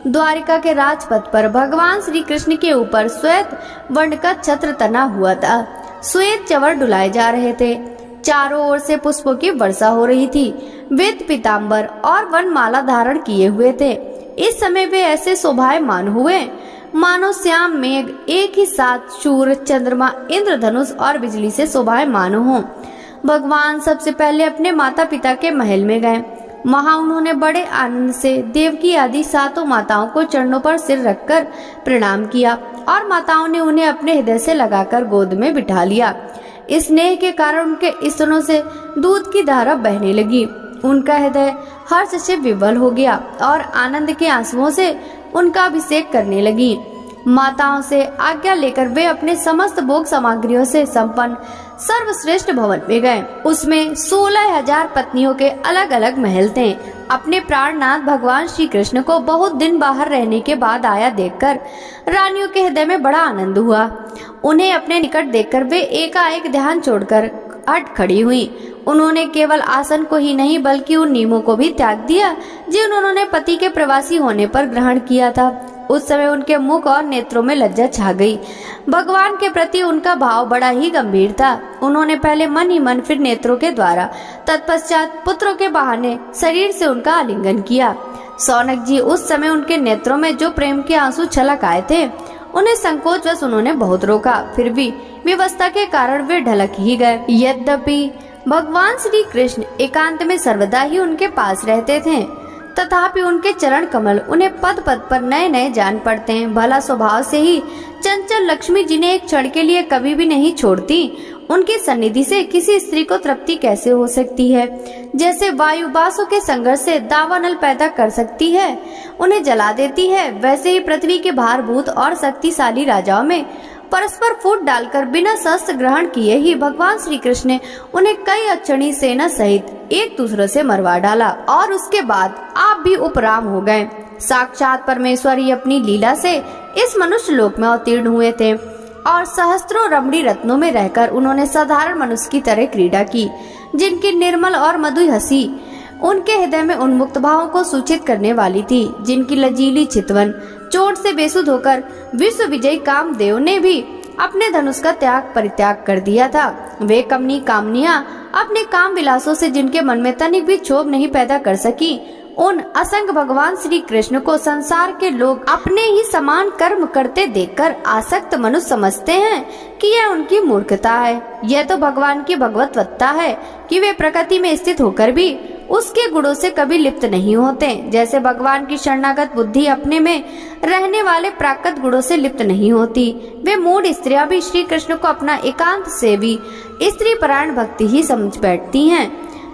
द्वारिका के राजपथ पर भगवान श्री कृष्ण के ऊपर श्वेत वर्ण का छत्र तना हुआ था। श्वेत चवर डुलाए जा रहे थे। चारों ओर से पुष्पों की वर्षा हो रही थी। वेद पीताम्बर और वनमाला धारण किए हुए थे। इस समय वे ऐसे शोभायमान हुए मानो श्याम मेघ एक ही साथ सूर्य, चंद्रमा, इंद्रधनुष और बिजली से शोभायमान हो। भगवान सबसे पहले अपने माता पिता के महल में गए। वहां उन्होंने बड़े आनंद से देवकी आदि सातों माताओं को चरणों पर सिर रखकर प्रणाम किया और माताओं ने उन्हें अपने हृदय से लगाकर गोद में बिठा लिया। इस स्नेह के कारण उनके स्तनों से दूध की धारा बहने लगी। उनका हृदय हर्ष से विवल हो गया और आनंद के आंसुओं से उनका अभिषेक करने लगी। माताओं से आज्ञा लेकर वे अपने समस्त भोग सामग्रियों से संपन्न सर्वश्रेष्ठ भवन में गए। उसमें 16,000 पत्नियों के अलग अलग महल थे। अपने प्राणनाथ भगवान श्री कृष्ण को बहुत दिन बाहर रहने के बाद आया देखकर रानियों के हृदय में बड़ा आनंद हुआ। उन्हें अपने निकट देखकर वे एकाएक ध्यान छोड़कर हट खड़ी हुई। उन्होंने केवल आसन को ही नहीं बल्कि उन नियमों को भी त्याग दिया जिन उन्होंने पति के प्रवासी होने पर ग्रहण किया था। उस समय उनके मुख और नेत्रों में लज्जा छा गई। भगवान के प्रति उनका भाव बड़ा ही गंभीर था। उन्होंने पहले मन ही मन, फिर नेत्रों के द्वारा, तत्पश्चात पुत्रों के बहाने शरीर से उनका आलिंगन किया। सौनक जी, उस समय उनके नेत्रों में जो प्रेम के आंसू छलक आए थे उन्हें संकोचवश उन्होंने बहुत रोका, फिर भी विवशता के कारण वे ढलक ही गए। यद्यपि भगवान श्री कृष्ण एकांत में सर्वदा ही उनके पास रहते थे, तथापि उनके चरण कमल उन्हें पद पद पर नए नए जान पड़ते हैं। भला स्वभाव से ही चंचल लक्ष्मी, जिन्हें एक क्षण के लिए कभी भी नहीं छोड़ती, उनकी सन्निधि से किसी स्त्री को तृप्ति कैसे हो सकती है? जैसे वायु बासों के संघर्ष से दावानल पैदा कर सकती है, उन्हें जला देती है, वैसे ही पृथ्वी के भारभूत और शक्तिशाली राजाओं में परस्पर फूट डालकर बिना शस्त्र ग्रहण किए ही भगवान श्री कृष्ण ने उन्हें कई अक्षणी सेना सहित एक दूसरे से मरवा डाला और उसके बाद आप भी उपराम हो गए। साक्षात परमेश्वर ही अपनी लीला से इस मनुष्य लोक में अवतीर्ण हुए थे और सहस्त्रों रमणी रत्नों में रहकर उन्होंने साधारण मनुष्य की तरह क्रीड़ा की, जिनकी निर्मल और मधुर हंसी उनके हृदय में उन्मुक्त भावों को सूचित करने वाली थी, जिनकी लजीली चितवन चोट से बेसुध होकर विश्व विजयी कामदेव ने भी अपने धनुष का त्याग परित्याग कर दिया था। वे कमनी कामनियां अपने काम विलासों से जिनके मन में तनिक भी क्षोभ नहीं पैदा कर सकी, उन असंग भगवान श्री कृष्ण को संसार के लोग अपने ही समान कर्म करते देखकर आसक्त मनुष्य समझते हैं कि यह उनकी मूर्खता है। यह तो भगवान की भगवतवत्ता है कि वे प्रकृति में स्थित होकर भी उसके गुणों से कभी लिप्त नहीं होते। जैसे भगवान की शरणागत बुद्धि अपने में रहने वाले प्राकृत गुणों से लिप्त नहीं होती, वे मूढ़ स्त्रियां भी श्री कृष्ण को अपना एकांत सेवी स्त्री परायण भक्ति ही समझ बैठती हैं,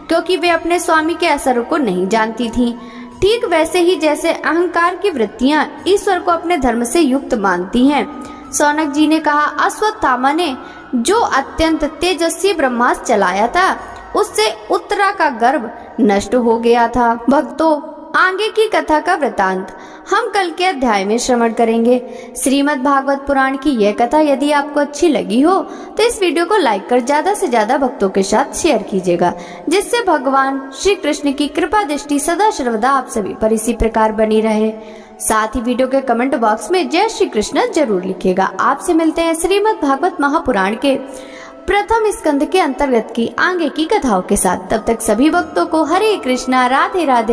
क्योंकि वे अपने स्वामी के असर को नहीं जानती थीं। ठीक वैसे ही जैसे अहंकार की वृत्तियां ईश्वर को अपने धर्म से युक्त मानती हैं, सौनक जी ने कहा, अश्वत्थामा ने जो अत्यंत तेजस्वी ब्रह्मास्त्र चलाया था उससे उत्तरा का गर्भ नष्ट हो गया था। भक्तों, आगे की कथा का वृतांत हम कल के अध्याय में श्रवण करेंगे। श्रीमद् भागवत पुराण की यह कथा यदि आपको अच्छी लगी हो तो इस वीडियो को लाइक कर ज्यादा से ज्यादा भक्तों के साथ शेयर कीजिएगा, जिससे भगवान श्री कृष्ण की कृपा दृष्टि सदा सर्वदा आप सभी पर इसी प्रकार बनी रहे। साथ ही वीडियो के कमेंट बॉक्स में जय श्री कृष्ण जरूर लिखिएगा। आपसे मिलते हैं श्रीमद् भागवत महापुराण के प्रथम स्कंद के अंतर्गत की आगे की कथाओं के साथ। तब तक सभी भक्तों को हरे कृष्णा, राधे राधे।